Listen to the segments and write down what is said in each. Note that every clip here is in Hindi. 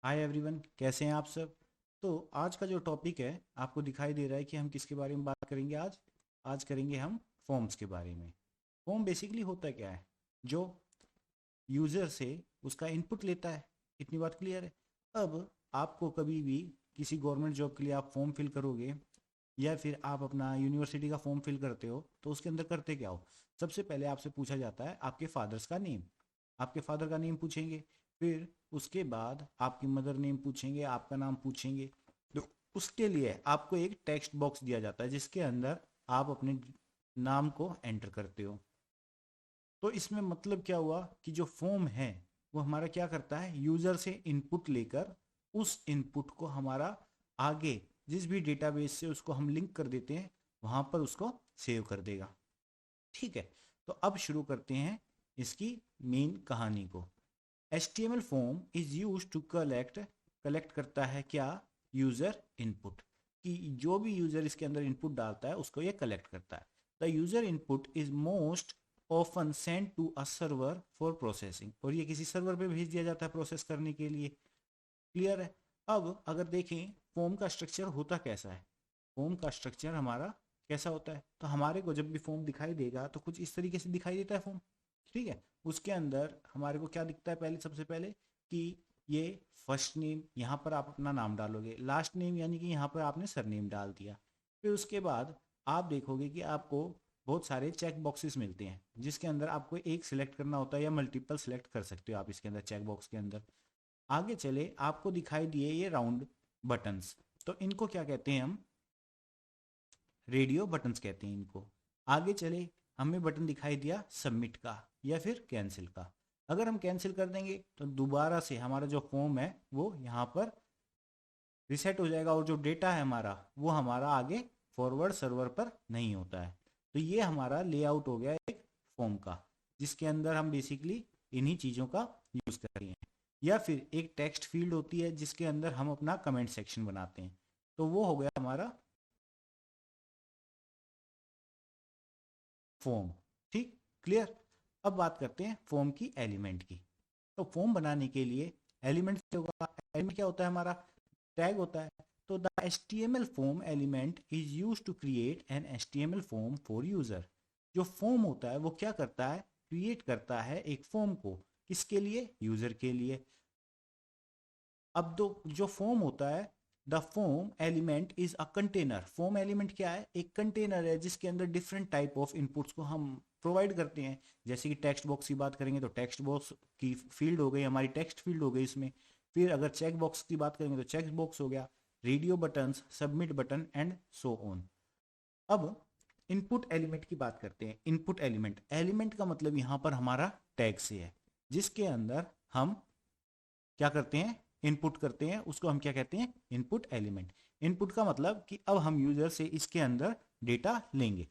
हाय एवरीवन, कैसे हैं आप सब। तो आज का जो टॉपिक है आपको दिखाई दे रहा है कि हम किसके बारे में बात करेंगे आज। आज करेंगे हम फॉर्म्स के बारे में। फॉर्म बेसिकली होता क्या है, जो यूज़र से उसका इनपुट लेता है। इतनी बात क्लियर है। अब आपको कभी भी किसी गवर्नमेंट जॉब के लिए आप फॉर्म फिल करोगे या फिर आप अपना यूनिवर्सिटी का फॉर्म फिल करते हो तो उसके अंदर करते क्या हो। सबसे पहले आपसे पूछा जाता है आपके फादर्स का नेम। आपके फादर का नेम पूछेंगे, फिर उसके बाद आपकी मदर नेम पूछेंगे, आपका नाम पूछेंगे। तो उसके लिए आपको एक टेक्स्ट बॉक्स दिया जाता है जिसके अंदर आप अपने नाम को एंटर करते हो। तो इसमें मतलब क्या हुआ कि जो फॉर्म है वो हमारा क्या करता है, यूजर से इनपुट लेकर उस इनपुट को हमारा आगे जिस भी डेटाबेस से उसको हम लिंक कर देते हैं वहां पर उसको सेव कर देगा। ठीक है। तो अब शुरू करते हैं इसकी मेन कहानी को। HTML form is use to collect, collect करता है क्या, यूजर इनपुट। कि जो भी यूजर इसके अंदर इनपुट डालता है उसको ये कलेक्ट करता है। The user input is most often send to a server for processing, और ये किसी सर्वर पे भेज दिया जाता है प्रोसेस करने के लिए। क्लियर है। अब अगर देखें फॉर्म का स्ट्रक्चर होता कैसा है। फॉर्म का स्ट्रक्चर हमारा कैसा होता है, तो हमारे को जब भी फॉर्म दिखाई देगा तो कुछ इस तरीके से दिखाई देता है फॉर्म। ठीक है। उसके अंदर हमारे को क्या दिखता है, पहले सबसे पहले कि ये फर्स्ट नेम, यहाँ पर आप अपना नाम डालोगे, लास्ट नेम यानी कि यहाँ पर आपने सरनेम डाल दिया। फिर उसके बाद आप देखोगे कि आपको बहुत सारे चेक बॉक्सेस मिलते हैं जिसके अंदर आपको एक सिलेक्ट करना होता है या मल्टीपल सिलेक्ट कर सकते हो आप इसके अंदर चेक बॉक्स के अंदर। आगे चले आपको दिखाई दिए ये राउंड बटन्स, तो इनको क्या कहते हैं हम, रेडियो बटन्स कहते हैं इनको। आगे चले हमें बटन दिखाई दिया सबमिट का या फिर कैंसिल का। अगर हम कैंसिल कर देंगे तो दोबारा से हमारा जो फॉर्म है वो यहाँ पर रिसेट हो जाएगा और जो डेटा है हमारा वो हमारा आगे फॉरवर्ड सर्वर पर नहीं होता है। तो ये हमारा लेआउट हो गया एक फॉर्म का, जिसके अंदर हम बेसिकली इन्हीं चीज़ों का यूज़ कर रहे हैं। या फिर एक टेक्स्ट फील्ड होती है जिसके अंदर हम अपना कमेंट सेक्शन बनाते हैं। तो वो हो गया हमारा फॉर्म। ठीक, क्लियर। अब बात करते हैं फॉर्म की एलिमेंट की। तो फॉर्म बनाने के लिए एलिमेंट क्या होगा, एलिमेंट क्या होता है हमारा, टैग होता है। तो the HTML form element is use to create an HTML form for user. जो फॉर्म होता है वो क्या करता है, क्रिएट करता है एक फॉर्म को, किसके लिए, यूजर के लिए। अब दो जो फॉर्म होता है, the form element is a container. Form element क्या है, एक कंटेनर है जिसके अंदर डिफरेंट टाइप ऑफ इनपुट्स को हम प्रोवाइड करते हैं। जैसे कि टेक्स्ट बॉक्स की बात करेंगे तो टेक्स्ट बॉक्स की फील्ड हो गई हमारी, टेक्स्ट फील्ड हो गई इसमें। फिर अगर चेक बॉक्स की बात करेंगे तो चेक बॉक्स हो गया, radio buttons, submit button and so on. अब इनपुट एलिमेंट की बात करते हैं। इनपुट एलिमेंट, एलिमेंट का मतलब यहाँ पर हमारा टैग से है, जिसके अंदर हम क्या करते हैं, इनपुट करते हैं, उसको हम क्या कहते हैं, इनपुट एलिमेंट। इनपुट का मतलब कि अब हम यूजर से इसके अंदर डेटा लेंगे।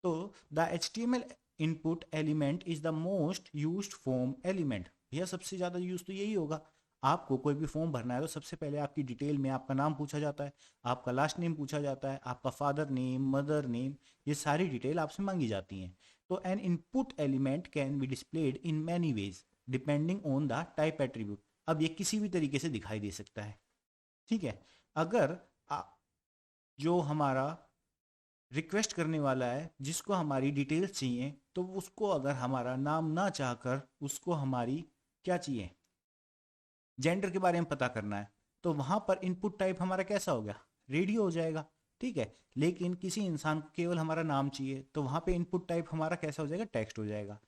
तो the HTML input element is the most used form element. भैया सबसे ज्यादा यूज तो यही होगा। आपको कोई भी फॉर्म भरना है तो सबसे पहले आपकी डिटेल में आपका नाम पूछा जाता है, आपका लास्ट नेम पूछा जाता है, आपका फादर नेम, मदर नेम, ये सारी डिटेल आपसे मांगी जाती हैं। तो N input element can be displayed in many ways depending on the type attribute. अब ये किसी भी तरीके से दिखाई दे सकता है। ठीक है। अगर आ, जो हमारा रिक्वेस्ट करने वाला है जिसको हमारी डिटेल्स चाहिए, तो उसको अगर हमारा नाम ना चाहकर उसको हमारी क्या चाहिए, जेंडर के बारे में पता करना है, तो वहां पर इनपुट टाइप हमारा कैसा हो गया, रेडियो हो जाएगा। ठीक है। लेकिन किसी इंसान को केवल हमारा नाम चाहिए तो वहां पे इनपुट टाइप हमारा कैसा हो जाएगा, टेक्स्ट हो जाएगा।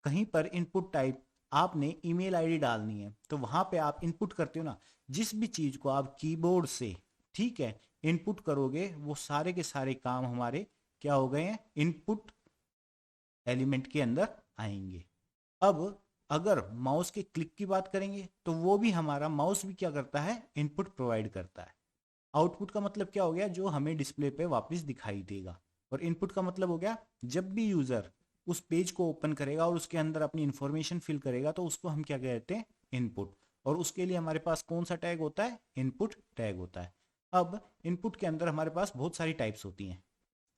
कहीं पर इनपुट टाइप आपने ईमेल आईडी डालनी है तो वहां पे आप इनपुट करते हो ना, जिस भी चीज को आप कीबोर्ड से, ठीक है, इनपुट करोगे वो सारे के सारे काम हमारे क्या हो गए हैं, इनपुट एलिमेंट के अंदर आएंगे। अब अगर माउस के क्लिक की बात करेंगे तो वो भी हमारा माउस भी क्या करता है, इनपुट प्रोवाइड करता है। आउटपुट का मतलब क्या हो गया, जो हमें डिस्प्ले पे वापस दिखाई देगा। और इनपुट का मतलब हो गया जब भी यूजर उस पेज को ओपन करेगा और उसके अंदर अपनी इंफॉर्मेशन फिल करेगा तो उसको हम क्या कहते हैं, इनपुट। और उसके लिए हमारे पास कौन सा टैग होता है, इनपुट टैग होता है। अब इनपुट के अंदर हमारे पास बहुत सारी टाइप्स होती हैं।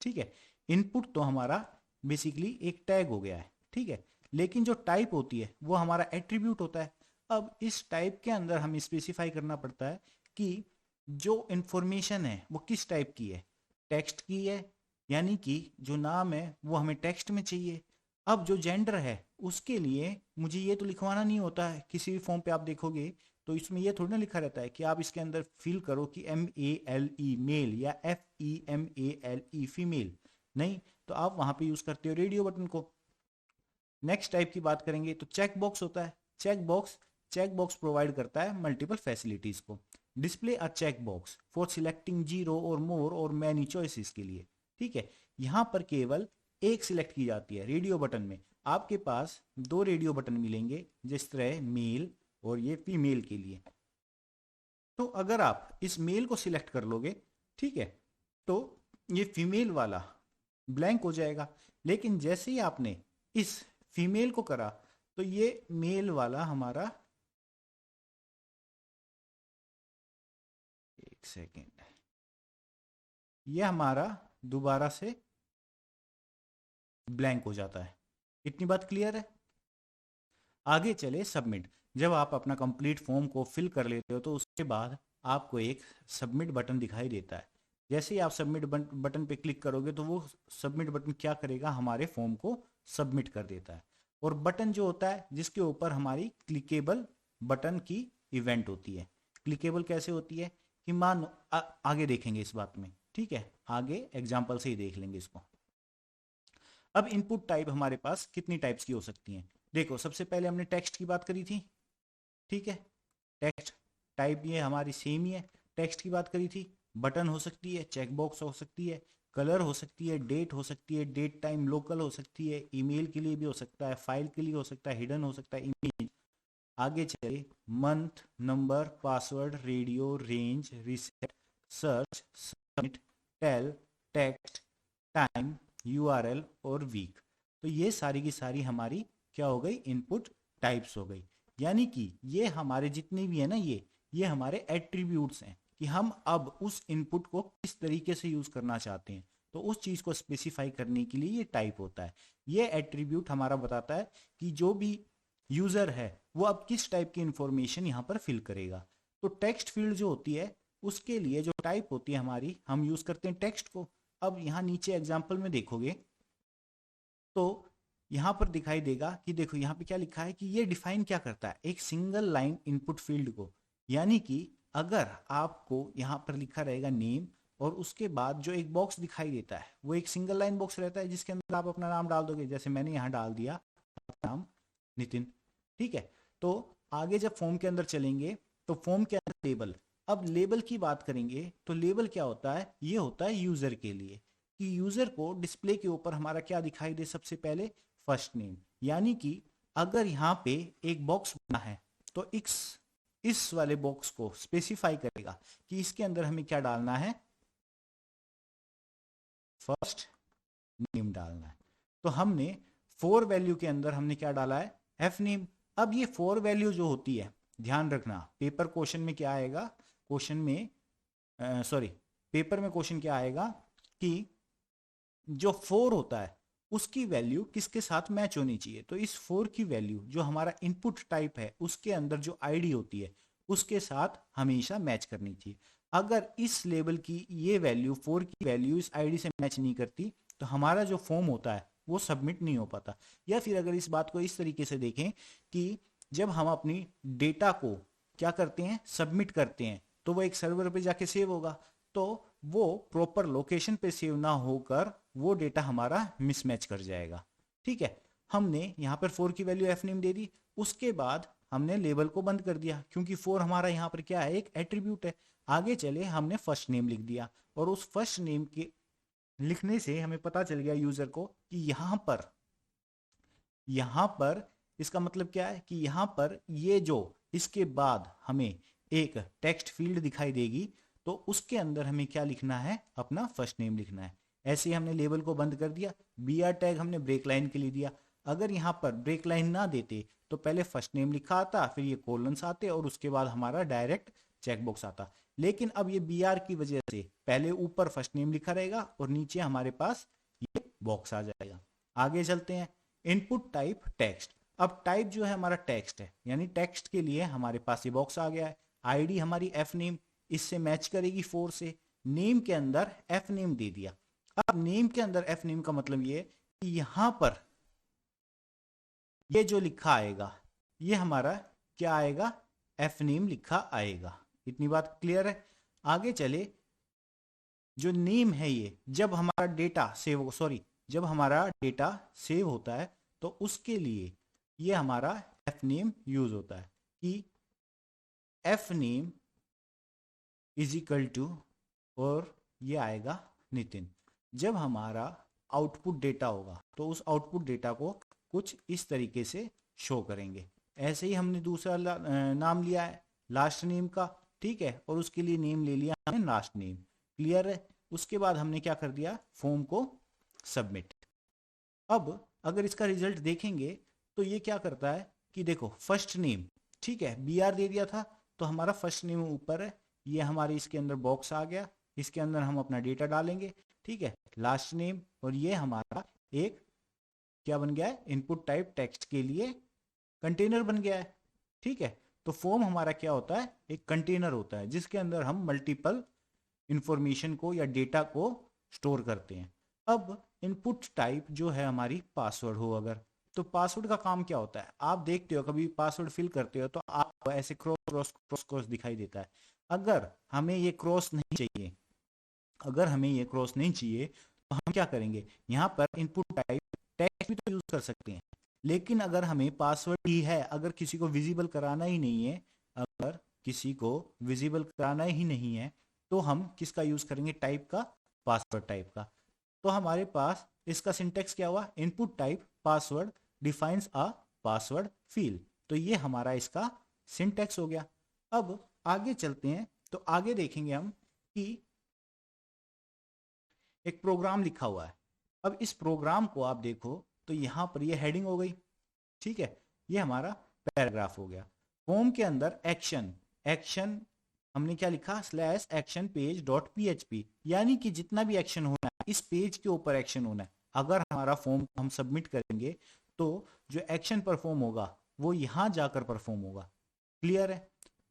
ठीक है। इनपुट तो हमारा बेसिकली एक टैग हो गया है। ठीक है। लेकिन जो टाइप होती है वो हमारा एट्रीब्यूट होता है। अब इस टाइप के अंदर हमें स्पेसिफाई करना पड़ता है कि जो इंफॉर्मेशन है वो किस टाइप की है, टेक्स्ट की है, यानी कि जो नाम है वो हमें टेक्स्ट में चाहिए। अब जो जेंडर है उसके लिए मुझे ये तो लिखवाना नहीं होता है, किसी भी फॉर्म पे आप देखोगे तो इसमें ये थोड़ा ना लिखा रहता है कि आप इसके अंदर फिल करो कि MALE मेल या FEMALE फीमेल, नहीं, तो आप वहां पे यूज करते हो रेडियो बटन को। नेक्स्ट टाइप की बात करेंगे तो चेक बॉक्स होता है। चेक बॉक्स प्रोवाइड करता है मल्टीपल फैसिलिटीज को। Display a check box for selecting zero or more और मैनी चॉइसेस के लिए, ठीक है। यहां पर केवल एक सिलेक्ट की जाती है रेडियो बटन में। आपके पास दो रेडियो बटन मिलेंगे, जिस तरह मेल और ये फीमेल के लिए। तो अगर आप इस मेल को सिलेक्ट कर लोगे, ठीक है, तो ये फीमेल वाला ब्लैंक हो जाएगा। लेकिन जैसे ही आपने इस फीमेल को करा तो ये मेल वाला हमारा, एक सेकेंड, ये हमारा दोबारा से ब्लैंक हो जाता है। इतनी बात क्लियर है। आगे चले सबमिट। जब आप अपना कंप्लीट फॉर्म को फिल कर लेते हो तो उसके बाद आपको एक सबमिट बटन दिखाई देता है। जैसे ही आप सबमिट बटन पे क्लिक करोगे तो वो सबमिट बटन क्या करेगा, हमारे फॉर्म को सबमिट कर देता है। और बटन जो होता है जिसके ऊपर हमारी क्लिकेबल बटन की इवेंट होती है। क्लिकेबल कैसे होती है कि मान आगे देखेंगे इस बात में, ठीक है, आगे एग्जाम्पल से ही देख लेंगे इसको। अब इनपुट टाइप हमारे पास कितनी टाइप्स की हो सकती हैं। देखो, सबसे पहले हमने टेक्स्ट की बात करी थी, ठीक है, टेक्स्ट टाइप ये हमारी सेम ही है। टेक्स्ट की बात करी थी, बटन हो सकती है, चेक बॉक्स हो सकती है, कलर हो सकती है, डेट हो सकती है, डेट टाइम लोकल हो सकती है, ईमेल के लिए भी हो सकता है, फाइल के लिए हो सकता है, हिडन हो सकता है, इमेज। आगे चले, month, number, password, radio, range, reset, search, submit, tel, text, time, URL और वीक। तो ये सारी की सारी हमारी क्या हो गई, इनपुट टाइप्स हो गई। यानी कि ये हमारे जितने भी है ना, ये हमारे एट्रीब्यूट्स हैं कि हम अब उस इनपुट को किस तरीके से यूज करना चाहते हैं। तो उस चीज को स्पेसिफाई करने के लिए ये टाइप होता है। ये एट्रीब्यूट हमारा बताता है कि जो भी यूजर है वो अब किस टाइप की इंफॉर्मेशन यहाँ पर फिल करेगा। तो टेक्स्ट फील्ड जो होती है उसके लिए जो टाइप होती है हमारी, हम यूज करते हैं टेक्स्ट को। अब यहाँ नीचे एग्जाम्पल में देखोगे तो यहाँ पर दिखाई देगा कि देखो यहाँ पे क्या लिखा है कि ये डिफाइन क्या करता है, एक सिंगल लाइन इनपुट फील्ड को। यानी कि अगर आपको यहाँ पर लिखा रहेगा नेम और उसके बाद जो एक बॉक्स दिखाई देता है वो एक सिंगल लाइन बॉक्स रहता है जिसके अंदर आप अपना नाम डाल दोगे। जैसे मैंने यहाँ डाल दिया नाम नितिन, ठीक है। तो आगे जब फॉर्म के अंदर चलेंगे तो फॉर्म के अंदर लेबल। अब लेबल की बात करेंगे तो लेबल क्या होता है, ये होता है यूजर के लिए कि यूजर को डिस्प्ले के ऊपर हमारा क्या दिखाई दे, सबसे पहले फर्स्ट नेम। यानी कि अगर यहाँ पे एक बॉक्स बना है तो इस वाले बॉक्स को स्पेसिफाई करेगा कि इसके अंदर हमें क्या डालना है, फर्स्ट नेम डालना है। तो हमने 4 वैल्यू के अंदर हमने क्या डाला है, एफ नेम। अब ये 4 वैल्यू जो होती है, ध्यान रखना पेपर क्वेश्चन में क्या आएगा, क्वेश्चन में सॉरी पेपर में क्वेश्चन क्या आएगा कि जो 4 होता है उसकी वैल्यू किसके साथ मैच होनी चाहिए। तो इस 4 की वैल्यू जो हमारा इनपुट टाइप है उसके अंदर जो आईडी होती है उसके साथ हमेशा मैच करनी चाहिए। अगर इस लेवल की ये वैल्यू 4 की वैल्यू इस आईडी से मैच नहीं करती तो हमारा जो फॉर्म होता है वो सबमिट नहीं हो पाता। या फिर अगर इस बात को इस तरीके से देखें कि जब हम अपनी डेटा को क्या करते हैं, सबमिट करते हैं, तो वो एक सर्वर पे जाके सेव होगा, तो वो प्रॉपर लोकेशन पे सेव ना होकर वो डेटा हमारा मिसमैच कर जाएगा। ठीक है, हमने यहाँ पर 4 की वैल्यू एफ नेम दे दी, उसके बाद हमने लेबल को बंद कर दिया क्योंकि 4 हमारा यहाँ पर क्या है, एक एट्रीब्यूट है। आगे चले हमने फर्स्ट नेम लिख दिया और उस फर्स्ट नेम के लिखने से हमें पता चल गया यूजर को कि यहां पर इसका मतलब क्या है कि यहां पर ये जो इसके बाद हमें एक टेक्स्ट फील्ड दिखाई देगी तो उसके अंदर हमें क्या लिखना है, अपना फर्स्ट नेम लिखना है। ऐसे ही हमने लेबल को बंद कर दिया। BR टैग हमने ब्रेक लाइन के लिए दिया। अगर यहां पर ब्रेक लाइन ना देते तो पहले फर्स्ट नेम लिखा आता, फिर ये कोलन्स आते और उसके बाद हमारा डायरेक्ट चेकबॉक्स आता। लेकिन अब ये BR की वजह से पहले ऊपर फर्स्ट नेम लिखा रहेगा और नीचे हमारे पास ये बॉक्स आ जाएगा। आगे चलते हैं, इनपुट टाइप टेक्स्ट। अब टाइप जो है हमारा टेक्स्ट है, यानी टेक्स्ट के लिए हमारे पास ये बॉक्स आ गया है। आईडी हमारी एफ नेम, इससे मैच करेगी 4 से। नेम के अंदर एफ नेम दे दिया। अब नेम के अंदर एफ नेम का मतलब ये कि यहां पर ये जो लिखा आएगा ये हमारा क्या आएगा, एफ नेम लिखा आएगा। इतनी बात क्लियर है। आगे चले, जो नेम है ये जब हमारा डेटा सेव जब हमारा डेटा सेव होता है तो उसके लिए ये हमारा एफ नेम यूज होता है कि F name is equal to, और ये आएगा नितिन। जब हमारा आउटपुट डेटा होगा तो उस आउटपुट डेटा को कुछ इस तरीके से शो करेंगे। ऐसे ही हमने दूसरा नाम लिया है लास्ट नेम का, ठीक है, और उसके लिए नेम ले लिया हमने लास्ट नेम। क्लियर है। उसके बाद हमने क्या कर दिया, फॉर्म को सबमिट। अब अगर इसका रिजल्ट देखेंगे तो ये क्या करता है कि देखो फर्स्ट नेम, ठीक है, बी आर दे दिया था तो हमारा फर्स्ट नेम ऊपर है, ये हमारे इसके अंदर बॉक्स आ गया, इसके अंदर हम अपना डेटा डालेंगे, ठीक है, लास्ट नेम, और ये हमारा एक क्या बन गया है, इनपुट टाइप टेक्स्ट के लिए कंटेनर बन गया है। ठीक है, तो फॉर्म हमारा क्या होता है, एक कंटेनर होता है जिसके अंदर हम मल्टीपल इंफॉर्मेशन को या डेटा को स्टोर करते हैं। अब इनपुट टाइप जो है हमारी पासवर्ड हो अगर, तो पासवर्ड का काम क्या होता है, आप देखते हो कभी पासवर्ड फिल करते हो तो आपको ऐसे क्रॉस क्रॉस क्रॉस क्रॉस दिखाई देता है। अगर हमें ये क्रॉस नहीं चाहिए, अगर हमें ये क्रॉस नहीं चाहिए तो हम क्या करेंगे, यहाँ पर इनपुट टाइप टेक्स्ट भी तो यूज कर सकते हैं, लेकिन अगर हमें पासवर्ड ही है, अगर किसी को विजिबल कराना ही नहीं है, अगर किसी को विजिबल कराना ही नहीं है तो हम किसका यूज करेंगे, टाइप का, पासवर्ड टाइप का। तो हमारे पास इसका सिंटेक्स क्या हुआ, input type password defines a password field. तो ये हमारा इसका सिंटेक्स हो गया। अब आगे चलते हैं तो आगे देखेंगे हम कि एक प्रोग्राम लिखा हुआ है। अब इस प्रोग्राम को आप देखो तो यहां पर ये हेडिंग हो गई, ठीक है, ये हमारा पैराग्राफ हो गया। फॉर्म के अंदर एक्शन, एक्शन हमने क्या लिखा, slash action page dot PHP, यानी कि जितना भी एक्शन होना है इस पेज के ऊपर एक्शन होना है। अगर हमारा फॉर्म हम सबमिट करेंगे तो जो एक्शन परफॉर्म होगा वो यहां जाकर परफॉर्म होगा। क्लियर है।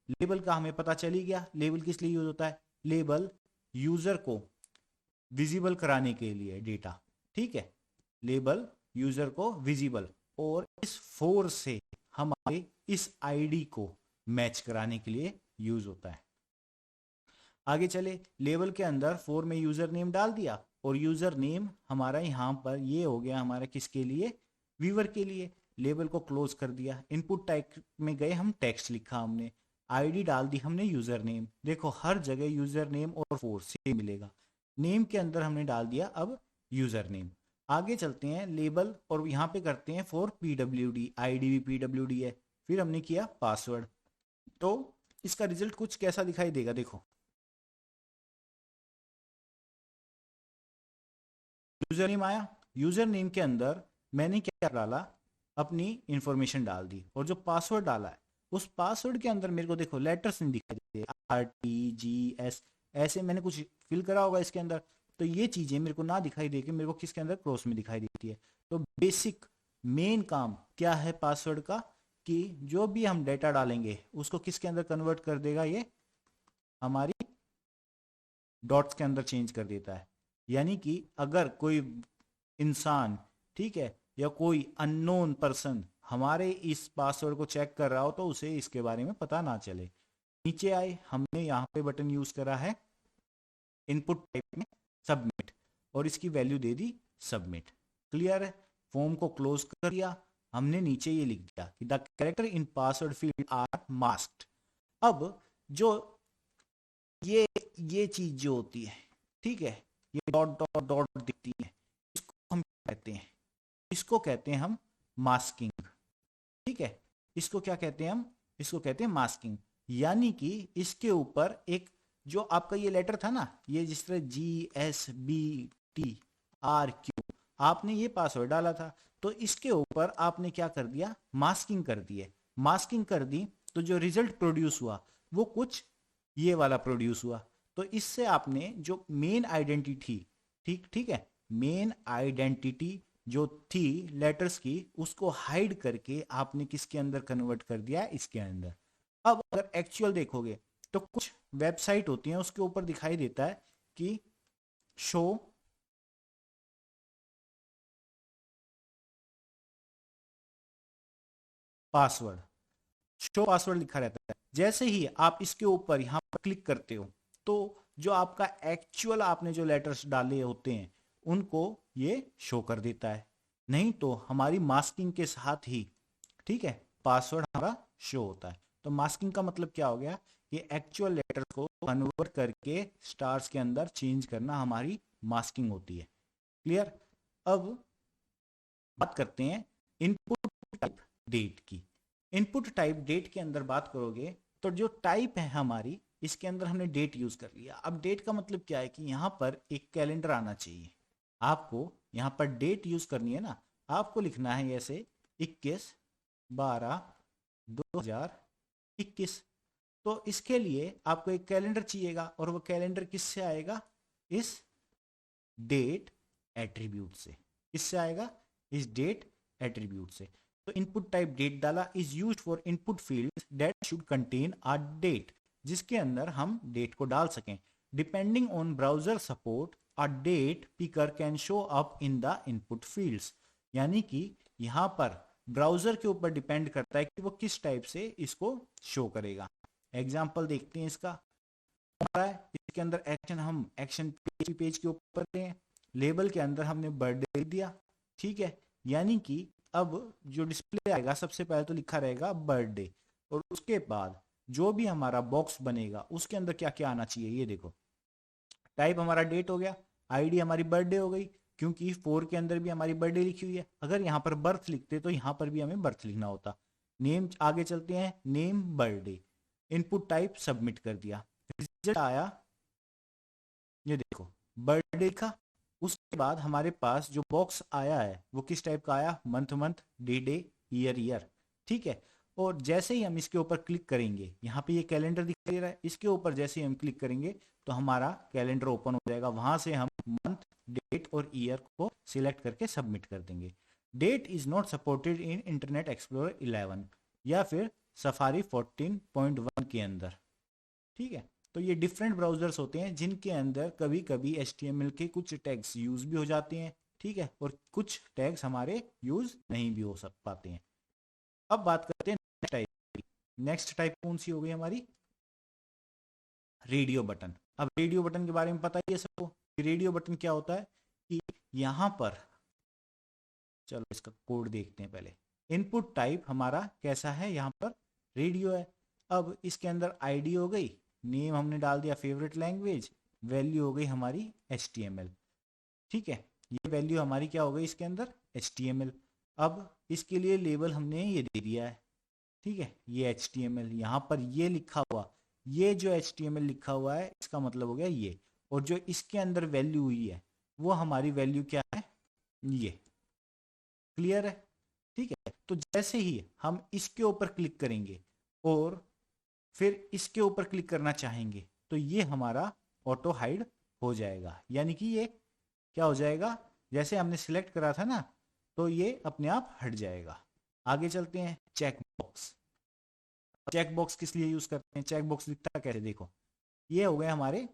लेबल का हमें पता चल ही गया, लेबल किस लिए यूज होता है, लेबल यूजर को विजिबल कराने के लिए डेटा, ठीक है, लेबल यूजर को विजिबल, और इस फोर से हमारे इस आईडी को मैच कराने के लिए यूज होता है। आगे चले, लेबल के अंदर फोर में यूजर नेम डाल दिया, और यूजर नेम हमारा यहां पर ये हो गया हमारा किसके लिए, व्यूअर के लिए। लेबल को क्लोज कर दिया, इनपुट टाइप में गए हम, टेक्स्ट लिखा हमने, आईडी डाल दी हमने यूजर नेम, देखो हर जगह यूजर नेम और फोर से मिलेगा। नेम के अंदर हमने डाल दिया अब यूजर नेम। आगे चलते हैं लेबल, और यहाँ पे करते हैं फॉर PWD, आईडी भी PWD है, फिर हमने किया पासवर्ड। तो इसका रिजल्ट कुछ कैसा दिखाई देगा, देखो यूजर नेम आया, यूजर नेम के अंदर मैंने क्या डाला, अपनी इंफॉर्मेशन डाल दी, और जो पासवर्ड डाला है उस पासवर्ड के अंदर मेरे को देखो लेटर्स नहीं दिखाई देते, RTGS ऐसे मैंने कुछ फिल करा होगा इसके अंदर, तो ये चीजें मेरे को ना दिखाई दे के मेरे को किसके अंदर, क्रॉस में दिखाई देती है। तो बेसिक मेन काम क्या है पासवर्ड का, कि जो भी हम डेटा डालेंगे उसको किसके अंदर कन्वर्ट कर देगा, ये हमारी डॉट्स के अंदर चेंज कर देता है। यानी कि अगर कोई इंसान, ठीक है, या कोई अननोन पर्सन हमारे इस पासवर्ड को चेक कर रहा हो तो उसे इसके बारे में पता ना चले। नीचे आए, हमने यहाँ पे बटन यूज करा है इनपुट टाइप में सबमिट, और इसकी वैल्यू दे दी सबमिट। क्लियर है। फॉर्म को क्लोज कर दिया, हमने नीचे ये लिख दिया कि the character in password field are masked. अब जो ये चीज जो होती है, ठीक है, ये डॉट डॉट डॉट दिखती है, इसको हम कहते हैं, इसको कहते हैं हम मास्किंग। ठीक है, इसको क्या कहते हैं हम, इसको कहते हैं मास्किंग। यानी कि इसके ऊपर एक जो आपका ये लेटर था ना, ये जिस तरह GSBTRQ आपने ये पासवर्ड डाला था, तो इसके ऊपर आपने क्या कर दिया, मास्किंग कर दी है। मास्किंग कर दी तो जो रिजल्ट प्रोड्यूस हुआ वो कुछ ये वाला प्रोड्यूस हुआ। तो इससे आपने जो मेन आइडेंटिटी, ठीक है, मेन आइडेंटिटी जो थी लेटर्स की उसको हाइड करके आपने किसके अंदर कन्वर्ट कर दिया है, इसके अंदर। अब अगर एक्चुअल देखोगे तो कुछ वेबसाइट होती हैं उसके ऊपर दिखाई देता है कि शो पासवर्ड, शो पासवर्ड लिखा रहता है। जैसे ही आप इसके ऊपर यहाँ पर क्लिक करते हो तो जो आपका एक्चुअल आपने जो लेटर्स डाले होते हैं उनको ये शो कर देता है। नहीं तो हमारी मास्किंग के साथ ही, ठीक है, पासवर्ड हमारा शो होता है। तो मास्किंग का मतलब क्या हो गया, ये एक्चुअल लेटर को कन्वर्ट करके स्टार्स के अंदर चेंज करना हमारी मास्किंग होती है। क्लियर। अब बात करते हैं इनपुट टाइप डेट की। इनपुट टाइप डेट के अंदर बात करोगे तो जो टाइप है हमारी, इसके अंदर हमने डेट यूज कर लिया। अब डेट का मतलब क्या है कि यहाँ पर एक कैलेंडर आना चाहिए। आपको यहाँ पर डेट यूज करनी है ना, आपको लिखना है ऐसे 21/12/2021। तो इसके लिए आपको एक कैलेंडर चाहिएगा और वो कैलेंडर किससे आएगा, इस डेट एट्रीब्यूट से। किससे आएगा, इस डेट एट्रीब्यूट से। तो इनपुट टाइप डेट डाला, is used for input fields that should contain a date, जिसके अंदर हम डेट को डाल सकें। Depending on browser support a date picker can show up in the input fields. यानी कि यहाँ पर ब्राउजर के ऊपर डिपेंड करता है कि वो किस टाइप से इसको शो करेगा। एग्जाम्पल देखते हैं इसका। इसके अंदर एक्शन, हम एक्शन पेज के ऊपर हैं, लेबल के अंदर हमने बर्थडे दिया, ठीक है। यानी कि अब जो डिस्प्ले आएगा सबसे पहले तो लिखा रहेगा बर्थडे, और उसके बाद जो भी हमारा बॉक्स बनेगा उसके अंदर क्या क्या आना चाहिए, ये देखो। टाइप हमारा डेट हो गया, आईडी हमारी बर्थडे हो गई, क्योंकि 4 के अंदर भी हमारी बर्थडे लिखी हुई है। अगर यहाँ पर बर्थ लिखते तो यहाँ पर भी हमें बर्थ लिखना होता। नेम आगे चलते हैं, name birthday, input type submit कर दिया, रिजल्ट आया, ये देखो बर्थडे का। उसके बाद हमारे पास जो बॉक्स आया है वो किस टाइप का आया, month month, day day, year year, ठीक है। और जैसे ही हम इसके ऊपर क्लिक करेंगे, यहाँ पे ये कैलेंडर दिखाई दे रहा है, इसके ऊपर जैसे ही हम क्लिक करेंगे तो हमारा कैलेंडर ओपन हो जाएगा। वहां से हम मंथ, डेट और ईयर को सिलेक्ट करके सबमिट कर देंगे। Date is not supported in Internet Explorer 11 या फिर सफारी 14.1 के अंदर, ठीक है। तो ये डिफरेंट ब्राउजर्स होते हैं जिनके अंदर कभी कभी HTML के कुछ टैग्स यूज भी हो जाते हैं, ठीक है, और कुछ टैग्स हमारे यूज नहीं भी हो सक पाते हैं। अब बात करते हैं नेक्स्ट टाइप की। नेक्स्ट टाइप कौन सी हो गई हमारी, रेडियो बटन। अब रेडियो बटन के बारे में पता ही है सबको। रेडियो बटन क्या होता है कि यहाँ पर, चलो इसका कोड देखते हैं पहले। इनपुट टाइप हमारा कैसा है, यहाँ पर रेडियो है। अब इसके अंदर आईडी हो गई, नेम हमने डाल दिया फेवरेट लैंग्वेज, वैल्यू हो गई हमारी HTML, ठीक है। ये वैल्यू हमारी क्या हो गई इसके अंदर, HTML। अब इसके लिए लेबल हमने ये दे दिया है, ठीक है, ये HTML। यहाँ पर ये लिखा हुआ, ये जो HTML लिखा हुआ है इसका मतलब हो गया ये, और जो इसके अंदर वैल्यू हुई है वो हमारी वैल्यू क्या है, ये। क्लियर है, ठीक है। तो जैसे ही हम इसके ऊपर क्लिक करेंगे और फिर इसके ऊपर क्लिक करना चाहेंगे तो ये हमारा ऑटो हाइड हो जाएगा। यानी कि ये क्या हो जाएगा, जैसे हमने सिलेक्ट करा था ना, तो ये अपने आप हट जाएगा। आगे चलते हैं, चेक बॉक्स। चेक बॉक्स किस लिए यूज करते हैं, चेक बॉक्स दिखता है कैसे, देखो ये हो गए हमारे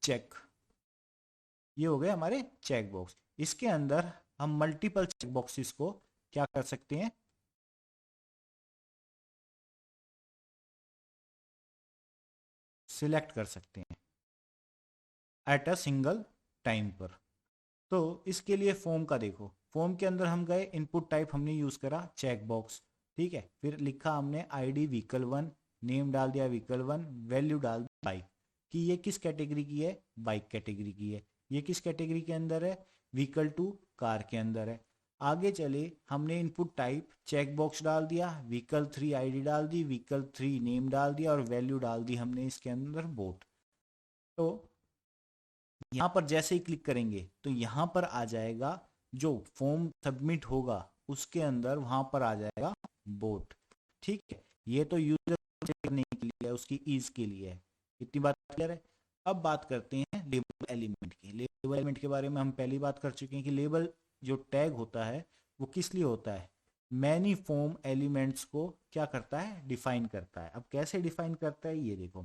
चेक, ये हो गए हमारे चेक बॉक्स। इसके अंदर हम मल्टीपल चेक बॉक्सेस को क्या कर सकते हैं, सिलेक्ट कर सकते हैं एट अ सिंगल टाइम पर। तो इसके लिए फॉर्म का देखो, फॉर्म के अंदर हम गए, इनपुट टाइप हमने यूज करा चेक बॉक्स, ठीक है। फिर लिखा हमने आईडी व्हीकल 1, नेम डाल दिया व्हीकल 1, वैल्यू डाल दी बाइक, कि ये किस कैटेगरी की है, बाइक कैटेगरी की है। ये किस कैटेगरी के अंदर है, व्हीकल 2 कार के अंदर है। आगे चले, हमने इनपुट टाइप चेक बॉक्स डाल दिया, व्हीकल 3 आईडी डाल दी, व्हीकल 3 नेम डाल दिया, और वैल्यू डाल दी हमने इसके अंदर बोट। तो यहाँ पर जैसे ही क्लिक करेंगे तो यहाँ पर आ जाएगा, जो फॉर्म सबमिट होगा उसके अंदर वहां पर आ जाएगा बोट, ठीक है। ये तो यूजर करने के लिए है, उसकी ईज के लिए है। इतनी बात क्लियर है। अब बात करते हैं लेबल एलिमेंट की। लेबल एलिमेंट के बारे में हम पहली बात कर चुके हैं कि लेबल जो टैग होता है वो किस लिए होता है, मैनी फॉर्म एलिमेंट्स को क्या करता है, डिफाइन करता है। अब कैसे डिफाइन करता है, ये देखो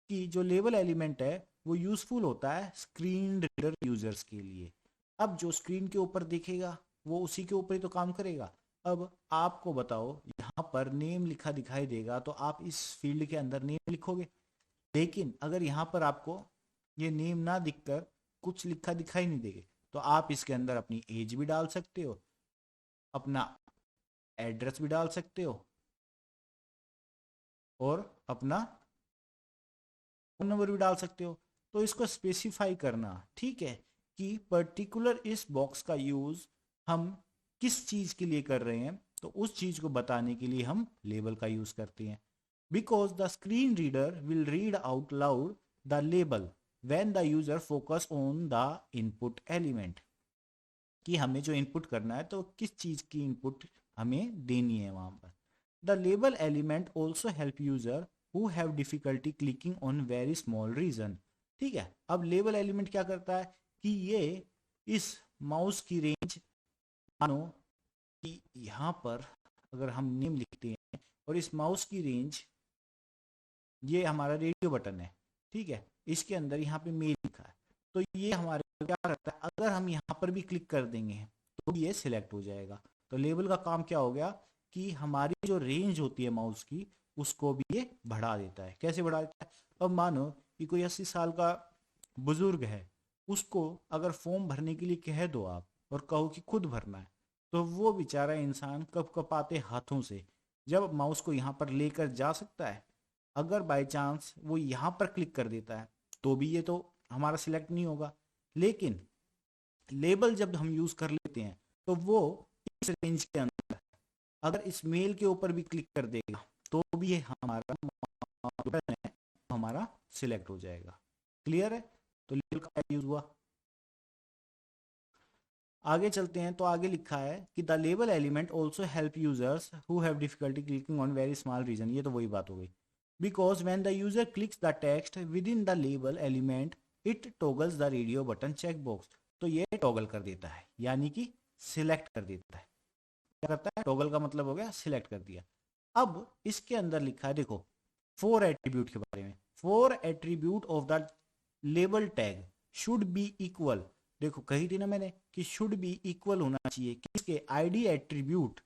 कि जो लेबल एलिमेंट है वो यूजफुल होता है स्क्रीन रीडर यूजर्स के लिए। अब जो स्क्रीन के ऊपर दिखेगा वो उसी के ऊपर ही तो काम करेगा। अब आपको बताओ, यहाँ पर नेम लिखा दिखाई देगा तो आप इस फील्ड के अंदर नेम लिखोगे, लेकिन अगर यहाँ पर आपको ये नेम ना दिखकर कुछ लिखा दिखाई नहीं देगा तो आप इसके अंदर अपनी एज भी डाल सकते हो, अपना एड्रेस भी डाल सकते हो और अपना फोन नंबर भी डाल सकते हो। तो इसको स्पेसिफाई करना, ठीक है, कि पर्टिकुलर इस बॉक्स का यूज हम किस चीज के लिए कर रहे हैं, तो उस चीज को बताने के लिए हम लेबल का यूज करते हैं। Because the screen reader will read out loud the label when the user focus on the input element, कि हमें जो इनपुट करना है तो किस चीज की इनपुट हमें देनी है वहां पर। The label element also help user who have difficulty clicking on very small region. ठीक है, अब लेबल एलिमेंट क्या करता है कि ये इस माउस की रेंज, मानो कि यहाँ पर अगर हम नेम लिखते हैं और इस माउस की रेंज, ये हमारा रेडियो बटन है, ठीक है, इसके अंदर यहाँ पे मेल लिखा है, तो ये हमारे क्या करता है, अगर हम यहाँ पर भी क्लिक कर देंगे तो ये सिलेक्ट हो जाएगा। तो लेबल का काम क्या हो गया कि हमारी जो रेंज होती है माउस की उसको भी ये बढ़ा देता है। कैसे बढ़ा देता है, अब मानो कि कोई 80 साल का बुजुर्ग है, उसको अगर फॉर्म भरने के लिए कह दो आप और कहो कि खुद भरना है, तो वो बेचारा इंसान कपकपाते हाथों से जब माउस को यहाँ पर लेकर जा सकता है, अगर बाय चांस वो यहाँ पर क्लिक कर देता है तो भी ये तो हमारा सिलेक्ट नहीं होगा। लेकिन लेबल जब हम यूज कर लेते हैं तो वो इस रेंज के अंदर अगर इस मेल के ऊपर भी क्लिक कर देगा तो भी ये हमारा सिलेक्ट हो जाएगा। क्लियर है, तो लेबल का यूज हुआ। आगे चलते हैं, तो आगे लिखा है कि the label element also help users who have difficulty clicking on very small region. ये तो वही बात हो गई, because when the user clicks the text within the label element it toggles the radio button check box. तो ये टॉगल कर देता है, यानी कि सिलेक्ट कर देता है। क्या करता है, टॉगल का मतलब हो गया सिलेक्ट कर दिया। अब इसके अंदर लिखा है, देखो 4 एट्रीब्यूट के बारे में, 4 attribute of the label tag should be equal. देखो कही थी ना मैंने कि शुड बी इक्वल होना चाहिए किसके, आईडी एट्रीब्यूट,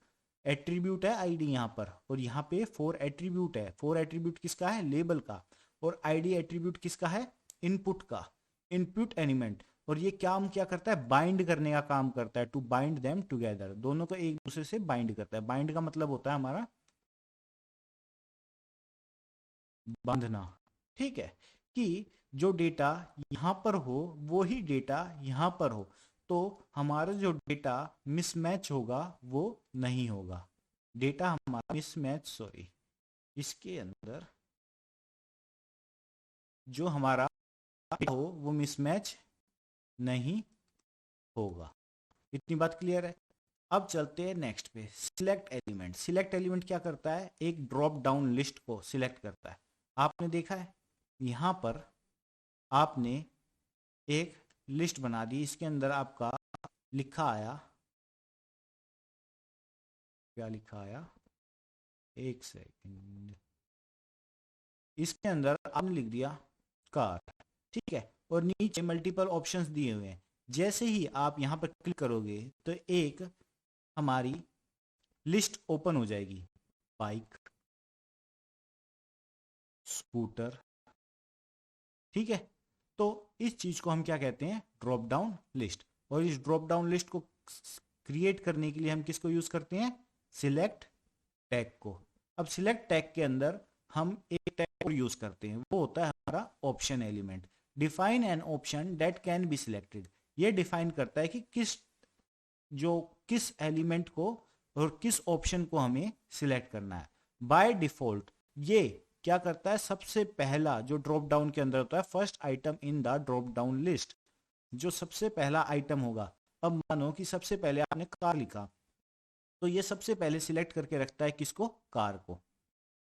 एट्रीब्यूट है आईडी यहाँ पर, और यहाँ पे 4 एट्रीब्यूट है। 4 एट्रीब्यूट किसका है, लेबल का, और आईडी एट्रीब्यूट किसका है, इनपुट का, इनपुट एलिमेंट। और ये काम क्या करता है, बाइंड करने का काम करता है, टू बाइंड देम टुगेदर, दोनों को एक दूसरे से बाइंड करता है। बाइंड का मतलब होता है हमारा बांधना, ठीक है, कि जो डेटा यहाँ पर हो वो ही डेटा यहाँ पर हो, तो हमारा जो डेटा मिसमैच होगा वो नहीं होगा। डेटा हमारा मिसमैच, सॉरी, इसके अंदर जो हमारा हो वो मिसमैच नहीं होगा। इतनी बात क्लियर है। अब चलते हैं नेक्स्ट पे, सिलेक्ट एलिमेंट। सिलेक्ट एलिमेंट क्या करता है, एक ड्रॉप डाउन लिस्ट को सिलेक्ट करता है। आपने देखा है यहाँ पर आपने एक लिस्ट बना दी, इसके अंदर आपका लिखा आया, क्या लिखा आया, एक सेकंड, इसके अंदर आपने लिख दिया कार, ठीक है, और नीचे मल्टीपल ऑप्शंस दिए हुए हैं। जैसे ही आप यहाँ पर क्लिक करोगे तो एक हमारी लिस्ट ओपन हो जाएगी, बाइक, स्कूटर, ठीक है। तो इस चीज को हम क्या कहते हैं, ड्रॉप डाउन लिस्ट। और इस ड्रॉप डाउन लिस्ट को क्रिएट करने के लिए हम किसको यूज करते हैं, सिलेक्ट टैग को। अब सिलेक्ट टैग के अंदर हम एक टैग को यूज करते हैं, वो होता है हमारा option element. Define an option that can be selected. ये डिफाइन करता है कि किस एलिमेंट को और किस ऑप्शन को हमें सिलेक्ट करना है। बाय डिफॉल्ट ये क्या करता है, सबसे पहला जो ड्रॉप डाउन के अंदर होता है, first item in the drop down list, जो सबसे पहला आइटम होगा। अब मानो कि सबसे पहले आपने कार लिखा, तो ये सबसे पहले सिलेक्ट करके रखता है किसको, कार को,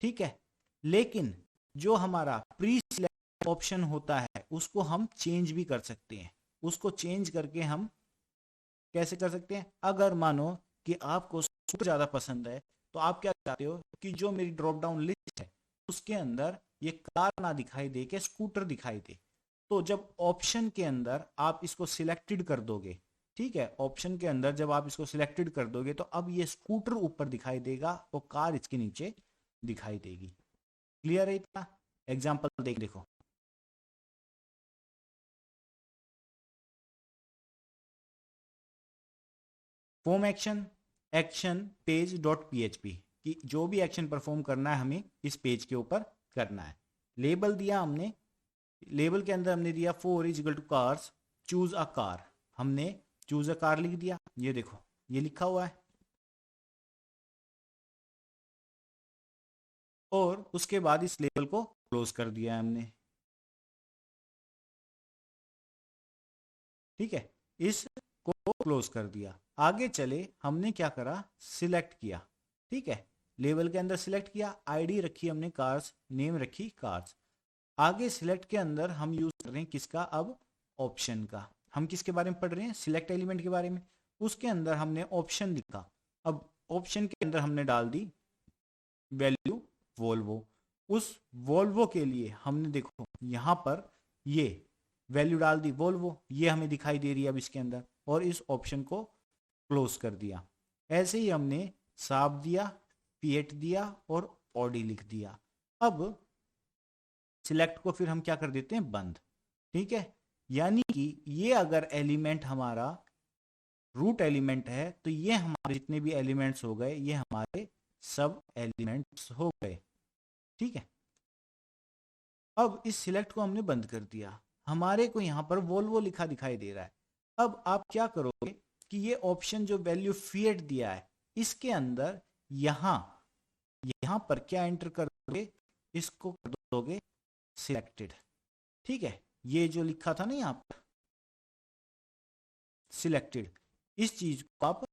ठीक है। लेकिन जो हमारा प्री सिलेक्ट ऑप्शन होता है उसको हम चेंज भी कर सकते हैं, उसको चेंज करके हम कैसे कर सकते हैं? अगर मानो कि आपको स्कूटर ज़्यादा पसंद है तो आप क्या चाहते हो कि जो मेरी ड्रॉप डाउन लिस्ट है उसके अंदर ये कार ना दिखाई दे के स्कूटर दिखाई दे। तो जब ऑप्शन के अंदर आप इसको सिलेक्टेड कर दोगे, ठीक है, ऑप्शन के अंदर जब आप इसको सिलेक्टेड कर दोगे तो अब ये स्कूटर ऊपर दिखाई देगा और कार इसके नीचे दिखाई देगी। क्लियर है इतना? एग्जाम्पल देखो। Form action, action page dot PHP कि जो भी एक्शन परफॉर्म करना है हमें इस पेज के ऊपर करना है। लेबल दिया हमने, लेबल के अंदर हमने दिया 4 is equal to cars, choose a car, हमने चूज अ कार लिख दिया। ये देखो ये लिखा हुआ है। और उसके बाद इस लेबल को क्लोज कर दिया है हमने। ठीक है, इसको क्लोज कर दिया। आगे चले, हमने क्या करा, सिलेक्ट किया। ठीक है, लेबल के अंदर सिलेक्ट किया, आईडी रखी हमने कार्स, नेम रखी कार्स। आगे सिलेक्ट के अंदर हम यूज कर रहे हैं किसका, अब ऑप्शन का। हम किसके बारे में पढ़ रहे हैं, सिलेक्ट एलिमेंट के बारे में। उसके अंदर हमने ऑप्शन लिखा। अब ऑप्शन के अंदर हमने डाल दी वैल्यू वोल्वो। उस वोल्वो के लिए हमने देखो यहां पर ये वैल्यू डाल दी वोल्वो, ये हमें दिखाई दे रही है अब इसके अंदर, और इस ऑप्शन को क्लोज कर दिया। ऐसे ही हमने साब दिया, फिएट दिया और ऑडी लिख दिया। अब सिलेक्ट को फिर हम क्या कर देते हैं, बंद। ठीक है, यानी कि ये अगर एलिमेंट हमारा रूट एलिमेंट है तो ये हमारे जितने भी एलिमेंट्स हो गए ये हमारे सब एलिमेंट्स हो गए। ठीक है, अब इस सिलेक्ट को हमने बंद कर दिया। हमारे को यहां पर वोल्वो लिखा दिखाई दे रहा है। अब आप क्या करोगे कि ये ऑप्शन जो वैल्यू फिएट दिया है इसके अंदर यहां यहां पर क्या एंटर कर दोगे, इसको कर दोगे सिलेक्टेड। ठीक है, ये जो लिखा था ना यहाँ पर सिलेक्टेड, इस चीज को आप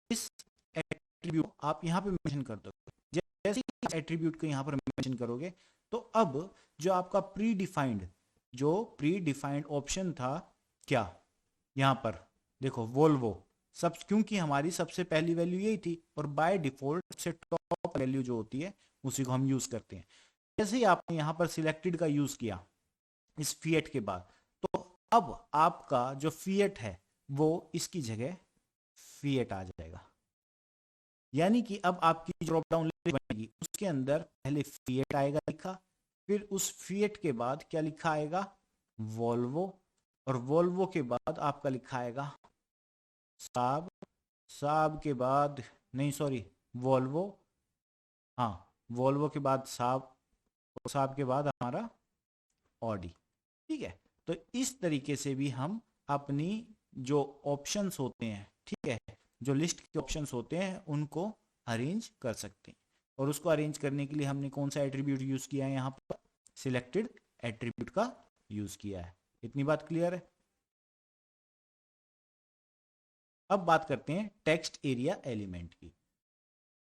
इस एट्रीब्यूट आप यहाँ पे मेंशन कर दोगे। जैसे ही एट्रीब्यूट को यहाँ पर मेंशन करोगे तो अब जो आपका प्री डिफाइंड ऑप्शन था, क्या यहाँ पर देखो वोल्वो, सब क्योंकि हमारी सबसे पहली वैल्यू यही थी और बाय डिफॉल्ट सबसे टॉप वैल्यू जो होती है उसी को हम यूज करते हैं। जैसे ही आपने यहाँ पर सिलेक्टेड का यूज किया इस फिएट के बाद, तो अब आपका जो फिएट है वो इसकी जगह फिएट आ जाएगा। यानी कि अब आपकी ड्रॉप डाउन लिस्ट बनेगी, उसके अंदर पहले फिएट आएगा लिखा, फिर उस फिएट के बाद क्या लिखा आएगा, वोल्वो, और वोल्वो के बाद आपका लिखा आएगा साब, साब के बाद नहीं सॉरी वोल्वो, हाँ वोल्वो के बाद साब, और साब के बाद हमारा ऑडी। ठीक है, तो इस तरीके से भी हम अपनी जो ऑप्शंस होते हैं, ठीक है, जो लिस्ट के ऑप्शंस होते हैं उनको अरेंज कर सकते हैं। और उसको अरेंज करने के लिए हमने कौन सा एट्रीब्यूट यूज किया है, यहाँ पर सिलेक्टेड एट्रीब्यूट का यूज किया है। इतनी बात क्लियर है? अब बात करते हैं टेक्स्ट एरिया एलिमेंट की।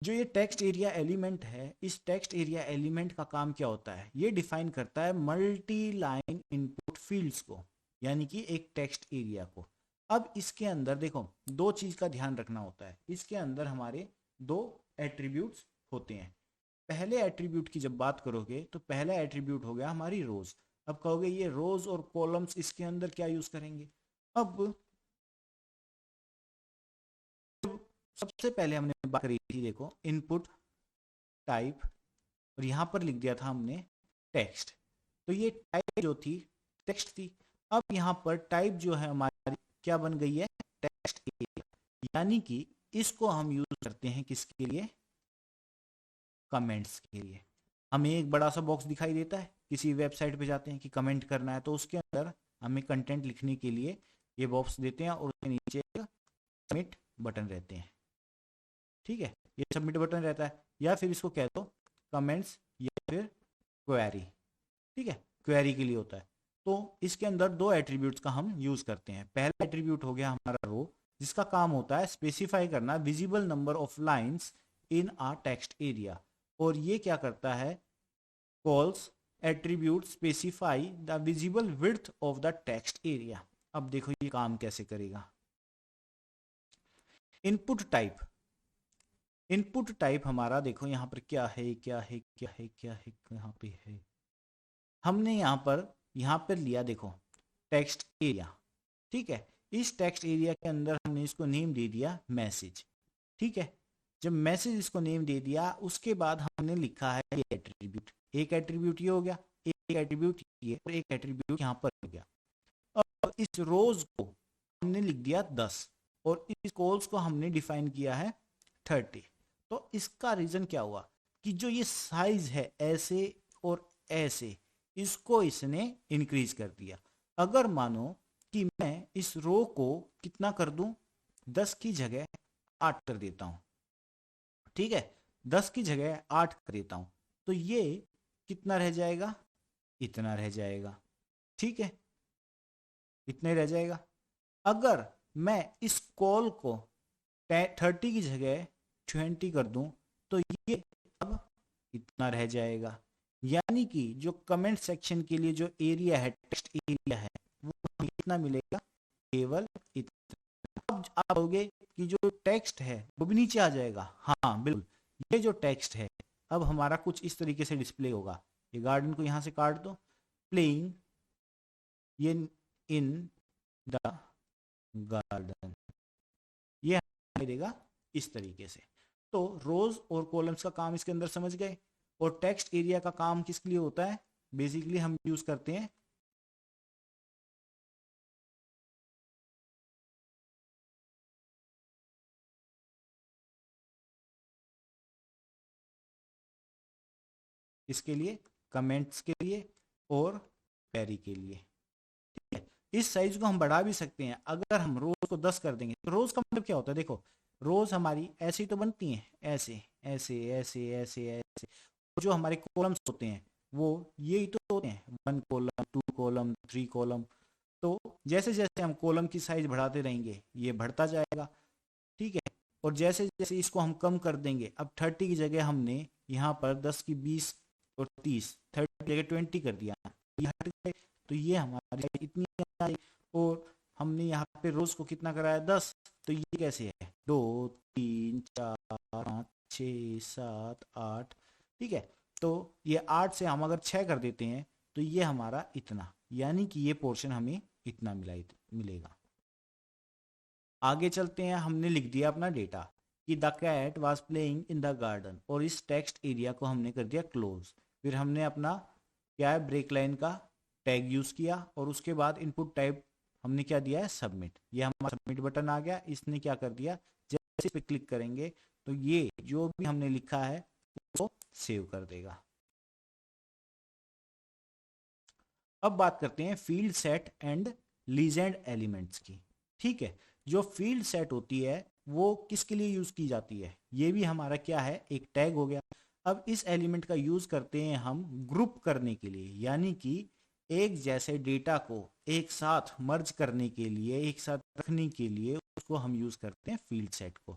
जो ये टेक्स्ट एरिया एलिमेंट है, इस टेक्स्ट एरिया एलिमेंट का काम क्या होता है, ये डिफाइन करता है मल्टी लाइन इनपुट फील्ड्स को, यानी कि एक टेक्स्ट एरिया को। अब इसके अंदर देखो दो चीज का ध्यान रखना होता है, इसके अंदर हमारे दो एट्रीब्यूट्स होते हैं। पहले एट्रीब्यूट की जब बात करोगे तो पहला एट्रीब्यूट हो गया हमारी रोज। अब कहोगे ये रोज और कॉलम्स इसके अंदर क्या यूज करेंगे। अब सबसे पहले हमने बात करी थी, देखो इनपुट टाइप, और यहां पर लिख दिया था हमने टेक्स्ट। तो ये टाइप जो थी टेक्स्ट थी। अब यहां पर टाइप जो है हमारी क्या बन गई है, टेक्स्ट एरिया। यानी कि इसको हम यूज करते हैं किसके लिए, कमेंट्स के लिए। हमें एक बड़ा सा बॉक्स दिखाई देता है, किसी वेबसाइट पे जाते हैं कि कमेंट करना है, तो उसके अंदर हमें कंटेंट लिखने के लिए ये बॉक्स देते हैं और उसके नीचे एक सबमिट बटन रहते हैं। ठीक है, ये सबमिट बटन रहता है, या फिर इसको कह दो कमेंट्स या फिर क्वेरी। ठीक है, क्वेरी के लिए होता है। तो इसके अंदर दो एट्रीब्यूट्स का हम यूज करते हैं। पहला एट्रीब्यूट हो गया हमारा रो, जिसका काम होता है स्पेसिफाई करना visible number of lines in a text area. और ये क्या करता है, calls attribute specify the visible width of the text area. अब देखो ये काम कैसे करेगा। इनपुट टाइप, इनपुट टाइप हमारा देखो यहाँ पर क्या है क्या है क्या है क्या है, यहाँ पे है, हमने यहाँ पर लिया देखो टेक्स्ट एरिया, ठीक है। इस टेक्स्ट एरिया के अंदर हमने इसको नेम दे दिया मैसेज, ठीक है। जब मैसेज इसको नेम दे दिया उसके बाद हमने लिखा है ये एट्रीब्यूट, एक एट्रीब्यूट ये हो गया, एक एट्रीब्यूट ये और एक एट्रीब्यूट यहाँ पर हो गया। और इस रोज को हमने लिख दिया 10 और इस कॉल्स को हमने डिफाइन किया है 30। तो इसका रीजन क्या हुआ कि जो ये साइज है ऐसे और ऐसे, इसको इसने इंक्रीज कर दिया। अगर मानो कि मैं इस रो को कितना कर दूं, 10 की जगह 8 कर देता हूं, ठीक है, 10 की जगह 8 कर देता हूं, तो ये कितना रह जाएगा, इतना रह जाएगा, ठीक है, इतने रह जाएगा। अगर मैं इस कॉल को 30 की जगह 20 कर दूं तो ये अब इतना रह जाएगा। यानी कि जो कमेंट सेक्शन के लिए जो एरिया है, टेक्स्ट एरिया है, वो कितना मिलेगा, केवल इतना। अब आप कहोगे कि जो टेक्स्ट है वो भी नीचे आ जाएगा, हाँ बिल्कुल, ये जो टेक्स्ट है अब हमारा कुछ इस तरीके से डिस्प्ले होगा। ये गार्डन को यहां से काट दो, प्लेइंग ये इन द गार्डन, ये देगा इस तरीके से। तो रोज और कॉलम्स का काम इसके अंदर समझ गए। और टेक्स्ट एरिया का काम किसके लिए होता है, बेसिकली हम यूज करते हैं इसके लिए, कमेंट्स के लिए और क्वेरी के लिए, ठीक है। इस साइज को हम बढ़ा भी सकते हैं। अगर हम रोज को 10 कर देंगे तो रोज का मतलब क्या होता है, देखो रोज हमारी ऐसी तो बनती हैं, ऐसे ऐसे ऐसे ऐसे ऐसे, जो हमारे कॉलम्स होते हैं वो यही तो होते हैं, 1 कॉलम 2 कॉलम 3 कॉलम। तो जैसे जैसे हम कॉलम की साइज बढ़ाते रहेंगे ये बढ़ता जाएगा, ठीक है। और जैसे जैसे इसको हम कम कर देंगे, अब 30 की जगह हमने यहाँ पर 10 की 20 और 30, 30 की जगह 20 कर दिया, ये हट गए, तो ये हमारी इतनी आई। और हमने यहाँ पे रोज को कितना कराया, 10, तो ये कैसे है, 2 3 4 5 6 7 8, ठीक है। तो ये 8 से हम अगर 6 कर देते हैं तो ये हमारा इतना, यानी कि ये पोर्शन हमें इतना मिलेगा। आगे चलते हैं, हमने लिख दिया अपना डेटा कि the cat was playing in the garden, और इस टेक्स्ट एरिया को हमने कर दिया क्लोज। फिर हमने अपना क्या है, ब्रेक लाइन का टैग यूज किया, और उसके बाद इनपुट टाइप हमने क्या दिया है, सबमिट। ये हमारा सबमिट बटन आ गया, इसने क्या कर दिया, जैसे इस पे क्लिक करेंगे तो ये जो भी हमने लिखा है वो सेव कर देगा। अब बात करते हैं field set and legend elements की, ठीक है। जो फील्ड सेट होती है वो किसके लिए यूज की जाती है, ये भी हमारा क्या है, एक टैग हो गया। अब इस एलिमेंट का यूज करते हैं हम ग्रुप करने के लिए, यानी कि एक जैसे डेटा को एक साथ मर्ज करने के लिए, एक साथ रखने के लिए उसको हम यूज करते हैं फील्ड सेट को,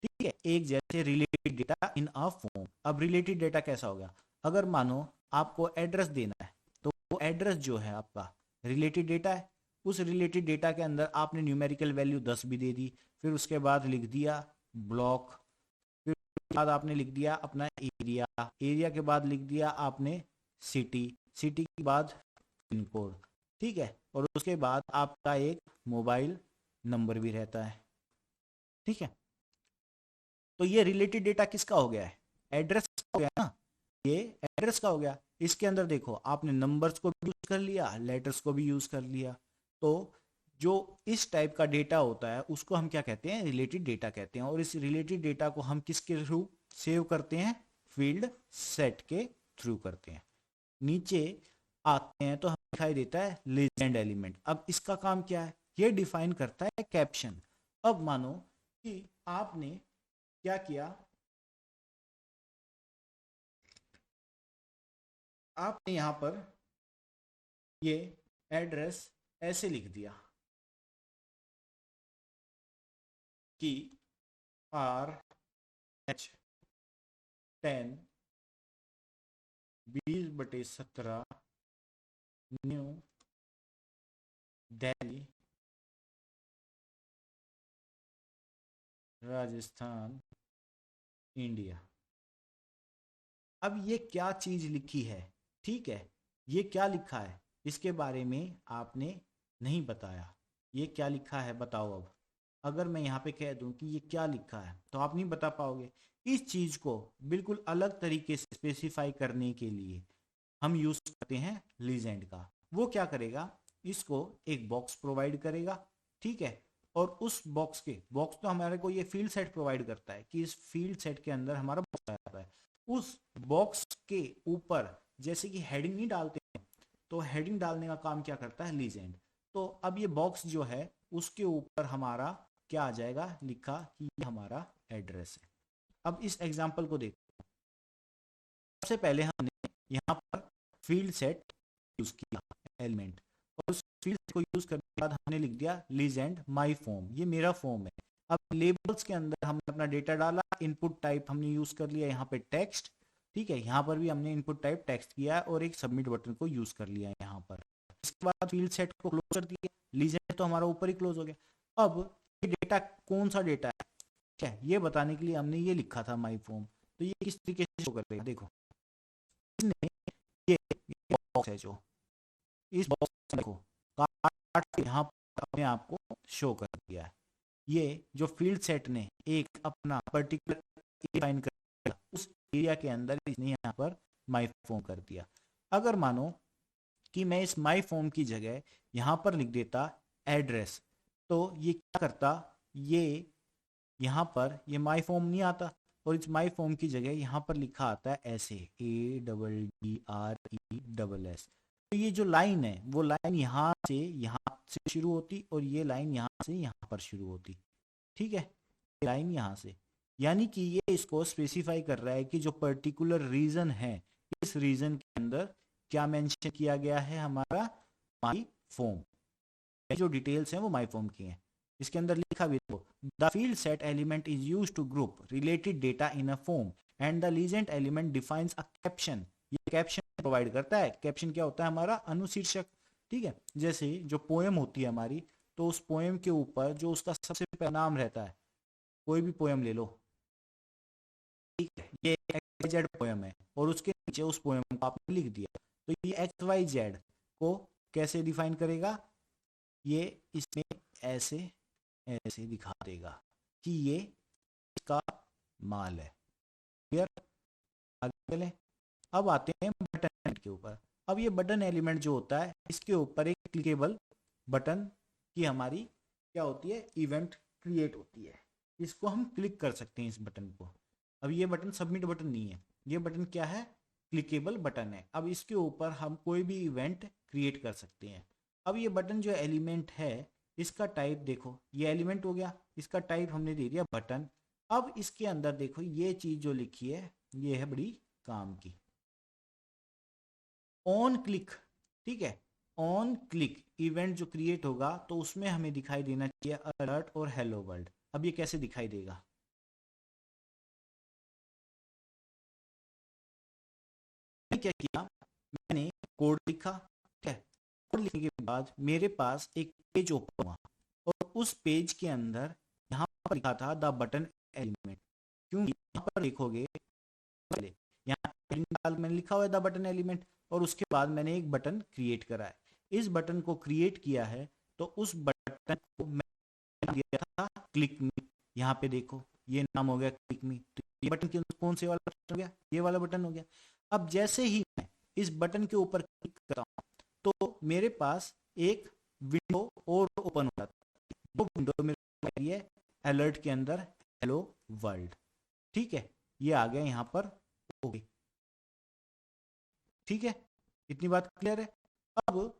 ठीक है। एक जैसे related data in a form. अब रिलेटेड डेटा कैसा होगा, अगर मानो आपको एड्रेस देना है तो वो एड्रेस जो है आपका रिलेटेड डेटा है, उस रिलेटेड डेटा के अंदर आपने न्यूमेरिकल वैल्यू 10 भी दे दी, फिर उसके बाद लिख दिया ब्लॉक, फिर उसके बाद आपने लिख दिया अपना एरिया, एरिया के बाद लिख दिया आपने सिटी, सिटी के बाद पिन कोड, ठीक है। और उसके बाद आपका एक मोबाइल नंबर भी रहता है, ठीक है। तो ये रिलेटेड डेटा किसका हो गया है, एड्रेस का हो गया ना, ये एड्रेस का हो गया। इसके अंदर देखो आपने नंबर्स को भी यूज कर लिया, लेटर्स को भी यूज कर लिया। तो जो इस टाइप का डेटा होता है उसको हम क्या कहते हैं, रिलेटेड डेटा कहते हैं। और इस रिलेटेड डेटा को हम किसके थ्रू सेव करते हैं, फील्ड सेट के थ्रू करते हैं। नीचे आते हैं तो हमें दिखाई देता है लीजेंड एलिमेंट। अब इसका काम क्या है, ये डिफाइन करता है कैप्शन। अब मानो कि आपने क्या किया, आपने यहां पर ये एड्रेस ऐसे लिख दिया कि RH10 20/17 new Delhi Rajasthan, India. अब ये क्या चीज लिखी है, ठीक है, ये क्या लिखा है इसके बारे में आपने नहीं बताया। ये क्या लिखा है बताओ। अब अगर मैं यहाँ पे कह दूं कि ये क्या लिखा है तो आप नहीं बता पाओगे। इस चीज को बिल्कुल अलग तरीके से स्पेसिफाई करने के लिए हम यूज करते हैं लीजेंड का। वो क्या करेगा, इसको एक बॉक्स प्रोवाइड करेगा, ठीक है, और उस बॉक्स तो हमारे को ये फील्ड सेट प्रोवाइड करता है कि इस फील्ड सेट के अंदर हमारा बॉक्स आता है। उस बॉक्स के ऊपर जैसे कि हेडिंग नहीं डालते हैं, तो हेडिंग डालने का काम क्या करता है लीजेंड। तो अब ये बॉक्स जो है उसके ऊपर हमारा क्या आ जाएगा लिखा कि ये हमारा एड्रेस है। अब इस एग्जांपल को देखो। सबसे पहले हमने यहाँ पर फील्ड सेट यूज किया एलिमेंट, और उस फील्ड को यूज करने के बाद हमने लिख दिया लीजेंड माई फॉर्म, ये मेरा फॉर्म है। अब लेबल्स के अंदर हमने अपना डेटा डाला, इनपुट टाइप हमने यूज कर लिया यहाँ पे टेक्स्ट, ठीक है, यहाँ पर भी हमने इनपुट टाइप टेक्स्ट किया है और एक सबमिट बटन को यूज कर लिया है यहाँ पर। इसके बाद फील्ड सेट को क्लोज कर दिया, लीजेंड तो हमारा ऊपर ही क्लोज हो गया। अब ये डेटा कौन सा डेटा है, ठीक है, ये बताने के लिए हमने ये लिखा था माई फॉर्म। तो ये किस तरीके से शो करेगा देखो, इसने ये बॉक्स है जो इस बॉक्स में देखो काट के यहाँ अपने आप को शो कर दिया है। ये जो फील्ड सेट ने एक अपना पर्टिकुलर डिफाइन कर दिया, उस एरिया के अंदर इसने यहाँ पर माई फॉर्म कर दिया। अगर मानो कि मैं इस माई फॉर्म की जगह यहाँ पर लिख देता एड्रेस, तो ये क्या करता, ये यहाँ पर ये माई फॉर्म नहीं आता और इस माई फॉर्म की जगह यहाँ पर लिखा आता है ऐसे ADDRESS। तो ये जो लाइन है वो लाइन यहाँ से शुरू होती और ये लाइन यहाँ से यहाँ पर शुरू होती, ठीक है, लाइन यहाँ से। यानी कि ये इसको स्पेसिफाई कर रहा है कि जो पर्टिकुलर रीजन है, इस रीजन के अंदर क्या मेंशन किया गया है हमारा माई फॉर्म। जो डिटेल्स हैं वो माई फॉर्म की हैं। इसके अंदर लिखा भी तो the field set element is used to group related data in a form and the legend element defines a caption. ये कैप्शन प्रोवाइड करता है। कैप्शन क्या होता है हमारा अनुशीर्षक, ठीक है। जैसे जो पोएम होती है हमारी, तो उस पोएम के ऊपर जो उसका सबसे पहला नाम रहता है, कोई भी पोएम ले लो, ठीक है, ये XYZ पोएम है और उसके नीचे उस पोएम को आपने लिख दिया, तो ये XYZ को कैसे डिफाइन करेगा, ये इसमें ऐसे ऐसे दिखा देगा कि ये इसका माल है। क्लियर, आगे चलें। अब आते हैं बटन एलिमेंट के ऊपर। अब ये बटन एलिमेंट जो होता है इसके ऊपर एक क्लिकेबल बटन की हमारी क्या होती है इवेंट क्रिएट होती है। इसको हम क्लिक कर सकते हैं इस बटन को। अब ये बटन सबमिट बटन नहीं है, ये बटन क्या है क्लिकेबल बटन है। अब इसके ऊपर हम कोई भी इवेंट क्रिएट कर सकते हैं। अब ये बटन जो एलिमेंट है इसका टाइप देखो, ये एलिमेंट हो गया, इसका टाइप हमने दे दिया बटन। अब इसके अंदर देखो ये चीज जो लिखी है ये है बड़ी काम की, ऑन क्लिक, ठीक है, ऑन क्लिक इवेंट जो क्रिएट होगा तो उसमें हमें दिखाई देना चाहिए अलर्ट और हेलो वर्ल्ड। अब ये कैसे दिखाई देगा, क्या किया मैंने कोड लिखा, ठीक है, कोड लिखने के बाद मेरे पास एक पेज ओपन हुआ और उस पेज के अंदर यहाँ पर लिखा था द बटन एलिमेंट। क्योंकि यहाँ पर देखोगे पहले यहाँ मैंने लिखा हुआ है द बटन एलिमेंट और उसके बाद मैंने एक बटन क्रिएट करा है। इस बटन को क्रिएट किया है तो उस बटन को मैं दिया था क्लिक मी। यहाँ पे देखो ये नाम हो गया क्लिक मी। तो ये बटन के अंदर कौन से वाला बटन हो गया, ये वाला बटन हो गया। अब जैसे ही मैं इस बटन के ऊपर क्लिक करता हूँ तो मेरे पास एक विंडो और ओपन हो जाता है। वो विंडो मेरे है अलर्ट के अंदर हेलो वर्ल्ड, ठीक है, ये आ गया यहाँ पर ओके, ठीक है, इतनी बात क्लियर है। अब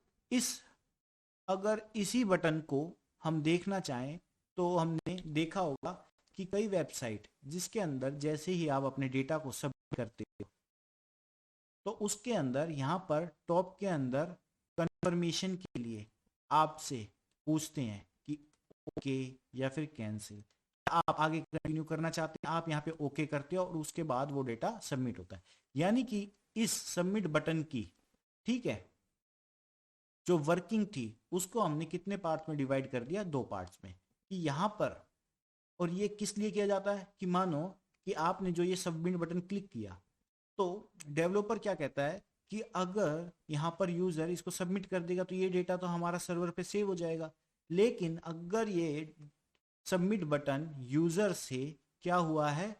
अगर इसी बटन को हम देखना चाहें तो हमने देखा होगा कि कई वेबसाइट जिसके अंदर जैसे ही आप अपने डेटा को सबमिट करते हो तो उसके अंदर यहाँ पर टॉप के अंदर कंफर्मेशन के लिए आपसे पूछते हैं कि ओके या फिर कैंसिल, आप आगे कंटिन्यू करना चाहते हैं, आप यहाँ पे ओके करते हो और उसके बाद वो डेटा सबमिट होता है। यानी कि इस सबमिट बटन की, ठीक है, जो वर्किंग थी उसको हमने कितने पार्ट में डिवाइड कर दिया, 2 पार्ट्स में। कि यहाँ पर और ये किस लिए किया जाता है कि मानो कि आपने जो ये सबमिट बटन क्लिक किया, तो डेवलपर क्या कहता है कि अगर यहाँ पर यूजर इसको सबमिट कर देगा तो ये डेटा तो हमारा सर्वर पे सेव हो जाएगा। लेकिन अगर ये सबमिट बटन यूजर से क्या हुआ है,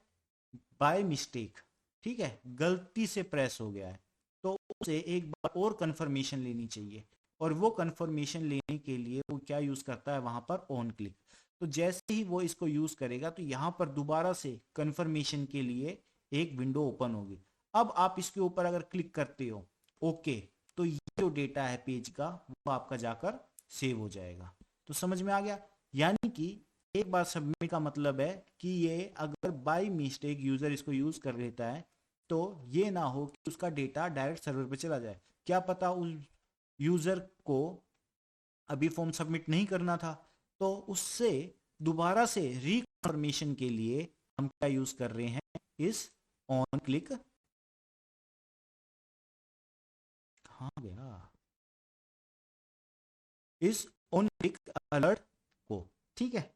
बाय मिस्टेक, ठीक है, गलती से प्रेस हो गया है, तो उसे एक बार और कंफर्मेशन लेनी चाहिए। और वो कंफर्मेशन लेने के लिए वो क्या यूज करता है वहां पर, ऑन क्लिक। तो जैसे ही वो इसको यूज करेगा तो यहाँ पर दोबारा से कंफर्मेशन के लिए एक विंडो ओपन होगी। अब आप इसके ऊपर अगर क्लिक करते हो ओके, तो ये जो डेटा है पेज का वो आपका जाकर सेव हो जाएगा। तो समझ में आ गया। यानी कि एक बार सबमिट का मतलब है कि ये अगर बाय मिस्टेक यूजर इसको यूज कर लेता है तो ये ना हो कि उसका डेटा डायरेक्ट सर्वर पे चला जाए। क्या पता उस यूजर को अभी फॉर्म सबमिट नहीं करना था, तो उससे दोबारा से रिकन्फर्मेशन के लिए हम क्या यूज कर रहे हैं, इस ऑन क्लिक, कहाँ गया, इस ऑन क्लिक अलर्ट को। ठीक है,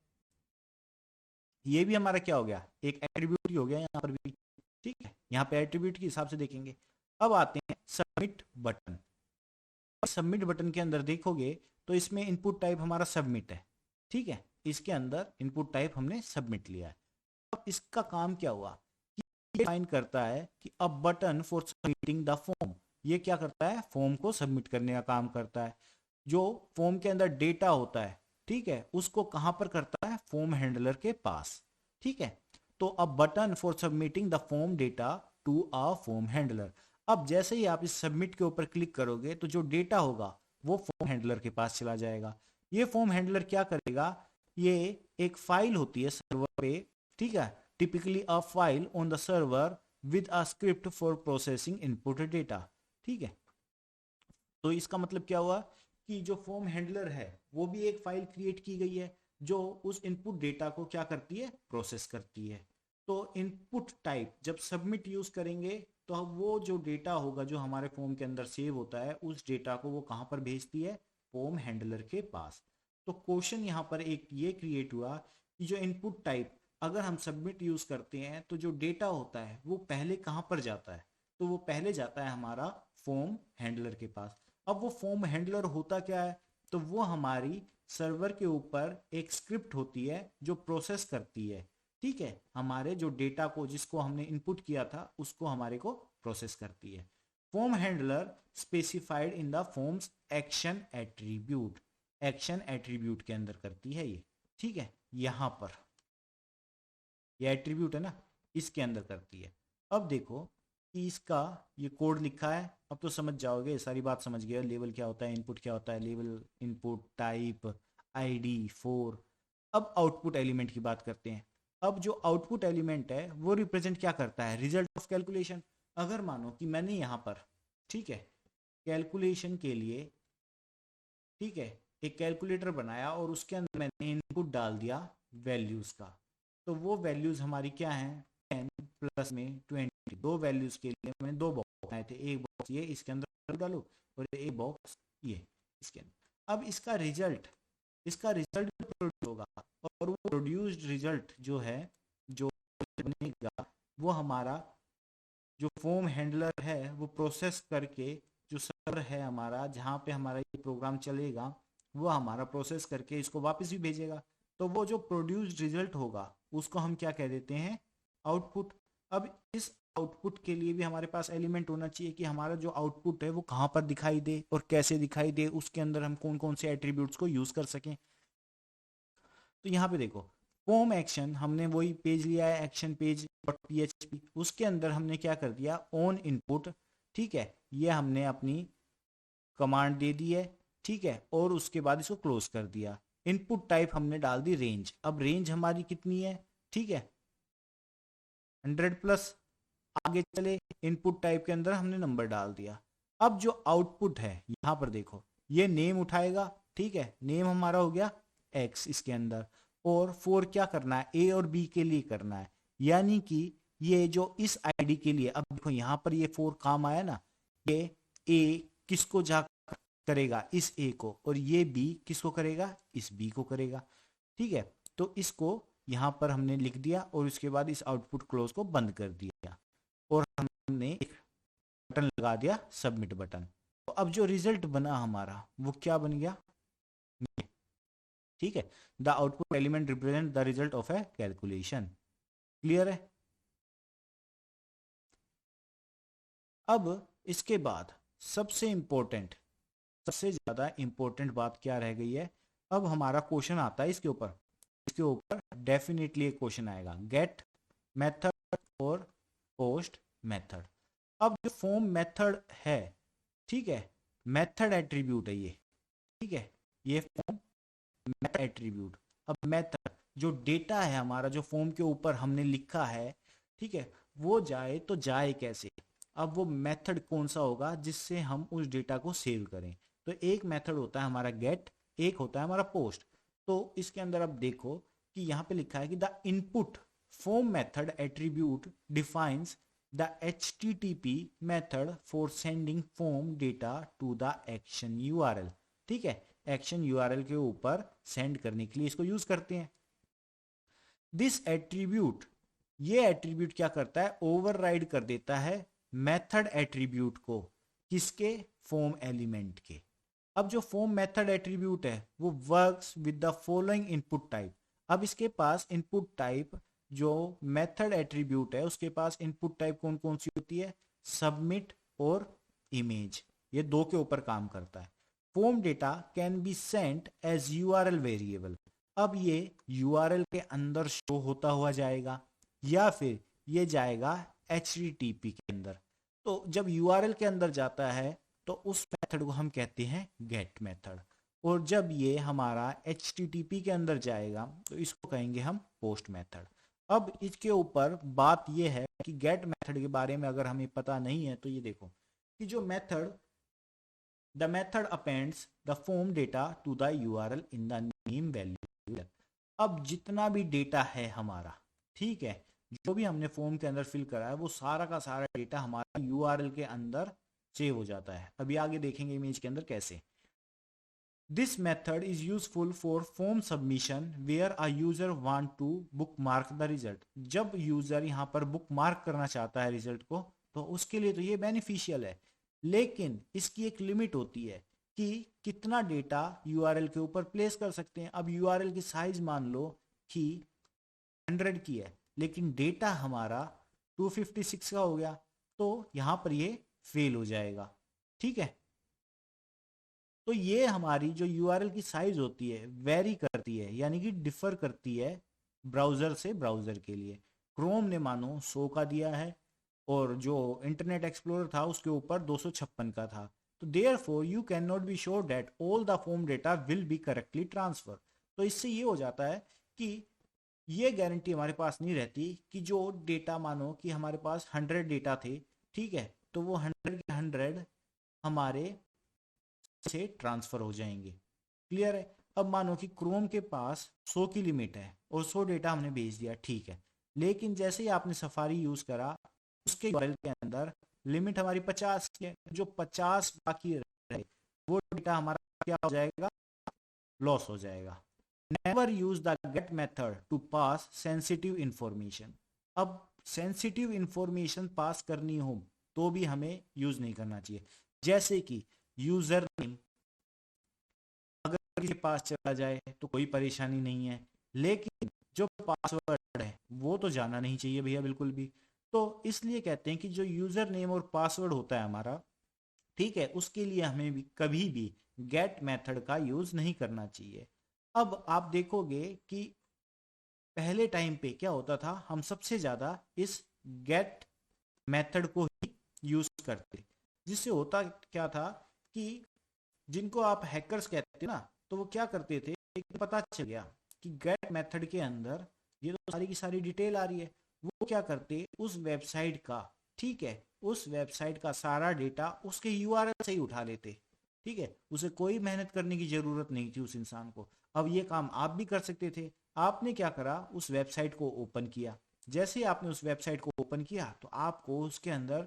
ये भी हमारा क्या हो गया, एक एट्रीब्यूट ही हो गया यहाँ पर भी। ठीक है, यहाँ पे एट्रीब्यूट के हिसाब से देखेंगे। अब आते हैं सबमिट बटन। सबमिट बटन के अंदर देखोगे तो इसमें इनपुट टाइप हमारा सबमिट है। ठीक है, इसके अंदर इनपुट टाइप हमने सबमिट लिया है। अब इसका काम क्या हुआ कि ये डिफाइन करता है कि अ button for submitting the form. ये क्या करता है, फॉर्म को सबमिट करने का काम करता है। जो फॉर्म के अंदर डेटा होता है, ठीक है, उसको कहां पर करता है, फॉर्म हैंडलर के पास। ठीक है, तो a button for submitting the form data to a form handler. अब जैसे ही आप इस सबमिट के ऊपर क्लिक करोगे तो जो डेटा होगा वो फॉर्म हैंडलर के पास चला जाएगा। ये फॉर्म हैंडलर क्या करेगा, ये एक फाइल होती है सर्वर पे, ठीक है, typically a file on the server with a script for processing input data. ठीक है, तो इसका मतलब क्या हुआ कि जो फॉर्म हैंडलर है वो भी एक फाइल क्रिएट की गई है जो उस इनपुट डेटा को क्या करती है, प्रोसेस करती है। तो इनपुट टाइप जब सबमिट यूज करेंगे तो वो जो डेटा होगा जो हमारे फॉर्म के अंदर सेव होता है उस डेटा को वो कहां पर भेजती है, फॉर्म हैंडलर के पास। तो क्वेश्चन यहाँ पर एक ये क्रिएट हुआ कि जो इनपुट टाइप अगर हम सबमिट यूज करते हैं तो जो डेटा होता है वो पहले कहां पर जाता है, तो वो पहले जाता है हमारा फॉर्म हैंडलर के पास। अब वो फॉर्म हैंडलर होता क्या है, तो वो हमारी सर्वर के ऊपर एक स्क्रिप्ट होती है जो प्रोसेस करती है। ठीक है, हमारे जो डेटा को जिसको हमने इनपुट किया था उसको हमारे को प्रोसेस करती है। Form handler specified in the forms action attribute, action attribute के अंदर करती है ये। ठीक है, यहां पर ये एट्रीब्यूट है ना, इसके अंदर करती है। अब देखो कि इसका ये कोड लिखा है, अब तो समझ जाओगे, सारी बात समझ गए, लेवल क्या होता है, इनपुट क्या होता है, लेवल, इनपुट टाइप, आईडी 4। अब आउटपुट एलिमेंट की बात करते हैं। अब जो आउटपुट एलिमेंट है वो रिप्रेजेंट क्या करता है, रिजल्ट ऑफ कैलकुलेशन। अगर मानो कि मैंने यहाँ पर, ठीक है, कैलकुलेशन के लिए, ठीक है, एक कैलकुलेटर बनाया और उसके अंदर मैंने इनपुट डाल दिया वैल्यूज का, तो वो वैल्यूज हमारी क्या है, 10 प्लस में 20। दो वैल्यूज के लिए मैंने दो बॉक्स बनाए थे, एक बॉक्स ये इसके अंदर डालो और एक बॉक्स ये इसके अंदर। अब इसका रिजल्ट प्रोड्यूस होगा और वो प्रोड्यूस्ड रिजल्ट जो है, जो बनेगा, वो हमारा जो फॉर्म हैंडलर है वो प्रोसेस करके, जो सर्वर है हमारा जहाँ पे हमारा ये प्रोग्राम चलेगा, वो हमारा प्रोसेस करके इसको वापस भी भेजेगा। तो वो जो प्रोड्यूस्ड रिजल्ट होगा उसको हम क्या कह देते हैं, आउटपुट। अब इस आउटपुट के लिए भी हमारे पास एलिमेंट होना चाहिए कि हमारा जो आउटपुट है वो कहाँ पर दिखाई दे और कैसे दिखाई दे, उसके अंदर हम कौन कौन से एट्रीब्यूट्स को यूज कर सकें। तो यहाँ पे देखो, फॉर्म एक्शन हमने वही पेज लिया है, एक्शन पेज डॉट पीएचपी, उसके अंदर हमने क्या कर दिया, ऑन इनपुट। ठीक है, ये हमने अपनी कमांड दे दी है। ठीक है, और उसके बाद इसको क्लोज कर दिया। इनपुट टाइप हमने डाल दी रेंज। अब रेंज हमारी कितनी है, ठीक है, 100 प्लस। आगे चले, इनपुट टाइप के अंदर हमने नंबर डाल दिया। अब जो आउटपुट है यहां पर देखो, ये नेम उठाएगा। ठीक है, नेम हमारा हो गया एक्स इसके अंदर, और 4 क्या करना है, ए और बी के लिए करना है। यानी कि ये जो इस आईडी के लिए, अब देखो यहां पर ये 4 काम आया ना, ये ए किसको जा करेगा, इस ए को, और ये बी किसको करेगा, इस बी को करेगा। ठीक है, तो इसको यहाँ पर हमने लिख दिया और उसके बाद इस आउटपुट क्लोज को बंद कर दिया और हमने एक बटन लगा दिया, सबमिट बटन। तो अब जो रिजल्ट बना हमारा वो क्या बन गया, ठीक है, the output element represent the result of A calculation. Clear है? अब इसके बाद सबसे इंपॉर्टेंट, सबसे ज्यादा इंपॉर्टेंट बात क्या रह गई है, अब हमारा क्वेश्चन आता है इसके ऊपर, इसके ऊपर डेफिनेटली एक क्वेश्चन आएगा, गेट मेथड और पोस्ट मेथड। अब जो फॉर्म मेथड है, ठीक है, मेथड एट्रीब्यूट है ये, ठीक है, ये फॉर्म मेथड एट्रीब्यूट। अब मेथड जो डेटा है हमारा, जो फॉर्म के ऊपर हमने लिखा है, ठीक है, वो जाए तो जाए कैसे। अब वो मेथड कौन सा होगा जिससे हम उस डेटा को सेव करें। तो एक मेथड होता है हमारा गेट, एक होता है हमारा पोस्ट। तो इसके अंदर अब देखो कि यहाँ पे लिखा है कि the input form method attribute defines the HTTP method for sending form data to the action URL। ठीक है, एक्शन URL के ऊपर सेंड करने के लिए इसको यूज करते हैं। दिस एट्रीब्यूट, ये एट्रीब्यूट क्या करता है, ओवरराइड कर देता है मेथड एट्रीब्यूट को, किसके, फॉर्म एलिमेंट के। अब जो फॉर्म मेथड एट्रीब्यूट है वो works with the following input type. अब इसके पास इनपुट टाइप, जो मेथड एट्रीब्यूट है उसके पास इनपुट टाइप कौन कौन सी होती है, सबमिट और इमेज, ये दो के ऊपर काम करता है। Form data can be sent as URL variable. अब ये URL के अंदर शो होता हुआ जाएगा या फिर ये जाएगा HTTP के अंदर। तो जब URL के अंदर जाता है तो उस मेथड को हम कहते हैं गेट मेथड, और जब ये हमारा HTTP के अंदर जाएगा तो इसको कहेंगे हम पोस्ट मेथड। अब इसके ऊपर बात ये है कि गेट मेथड के बारे में अगर हमें पता नहीं है तो ये देखो कि जो method, the method appends the form data to the URL in the name value. अब जितना भी डेटा है हमारा, ठीक है, जो भी हमने फॉर्म के अंदर फिल करा है वो सारा का सारा डेटा हमारा URL के अंदर सेव हो जाता है। अभी आगे देखेंगे इमेज के अंदर कैसे। This method is useful for form submission where a user want to bookmark the result. जब यूजर यहाँ पर बुक मार्क करना चाहता है रिजल्ट को, तो उसके लिए तो ये बेनिफिशियल है, लेकिन इसकी एक लिमिट होती है कि कितना डेटा URL के ऊपर प्लेस कर सकते हैं। अब URL की साइज मान लो कि 100 की है, लेकिन डेटा हमारा 256 का हो गया, तो यहां पर ये फेल हो जाएगा। ठीक है, तो ये हमारी जो URL की साइज होती है वेरी करती है, यानी कि डिफर करती है ब्राउजर से ब्राउजर के लिए। क्रोम ने मानो 100 का दिया है और जो इंटरनेट एक्सप्लोरर था उसके ऊपर 256 का था। तो therefore you can not be sure that all the form data will be correctly transfer. तो इससे ये हो जाता है कि ये गारंटी हमारे पास नहीं रहती कि जो डेटा, मानो कि हमारे पास 100 डेटा थे, ठीक है, तो वो 100 के 100 हमारे से ट्रांसफर हो जाएंगे। क्लियर है? अब मानो कि क्रोम के पास 100 की लिमिट है और 100 डेटा हमने भेज दिया, ठीक है, लेकिन जैसे ही आपने सफारी यूज करा उसके URL के अंदर लिमिट हमारी 50 की है, जो 50 बाकी रहे वो डेटा हमारा क्या हो जाएगा, लॉस हो जाएगा। Never use the get method to pass sensitive information. अब सेंसिटिव इंफॉर्मेशन पास करनी हो तो भी हमें यूज नहीं करना चाहिए, जैसे कि यूजर नेम अगर किसी के पास चला जाए तो कोई परेशानी नहीं है, लेकिन जो पासवर्ड है वो तो जाना नहीं चाहिए भैया बिल्कुल भी। तो इसलिए कहते हैं कि जो यूजर नेम और पासवर्ड होता है हमारा, ठीक है, उसके लिए हमें भी कभी भी गेट मेथड का यूज नहीं करना चाहिए। अब आप देखोगे कि पहले टाइम पे क्या होता था, हम सबसे ज्यादा इस गेट मेथड को ही यूज करते, जिससे होता क्या था कि जिनको आप हैकर्स कहते हैं ना, तो वो क्या करते थे, एक पता चल गया कि गेट मेथड के अंदर ये तो सारी की सारी डिटेल आ रही है, वो क्या करते, उस वेबसाइट का, ठीक है, उस वेबसाइट का सारा डेटा उसके URL से ही उठा लेते। ठीक है, उसे कोई मेहनत करने की जरूरत नहीं थी उस इंसान को। अब ये काम आप भी कर सकते थे। आपने क्या करा, उस वेबसाइट को ओपन किया, जैसे ही आपने उस वेबसाइट को ओपन किया तो आपको उसके अंदर,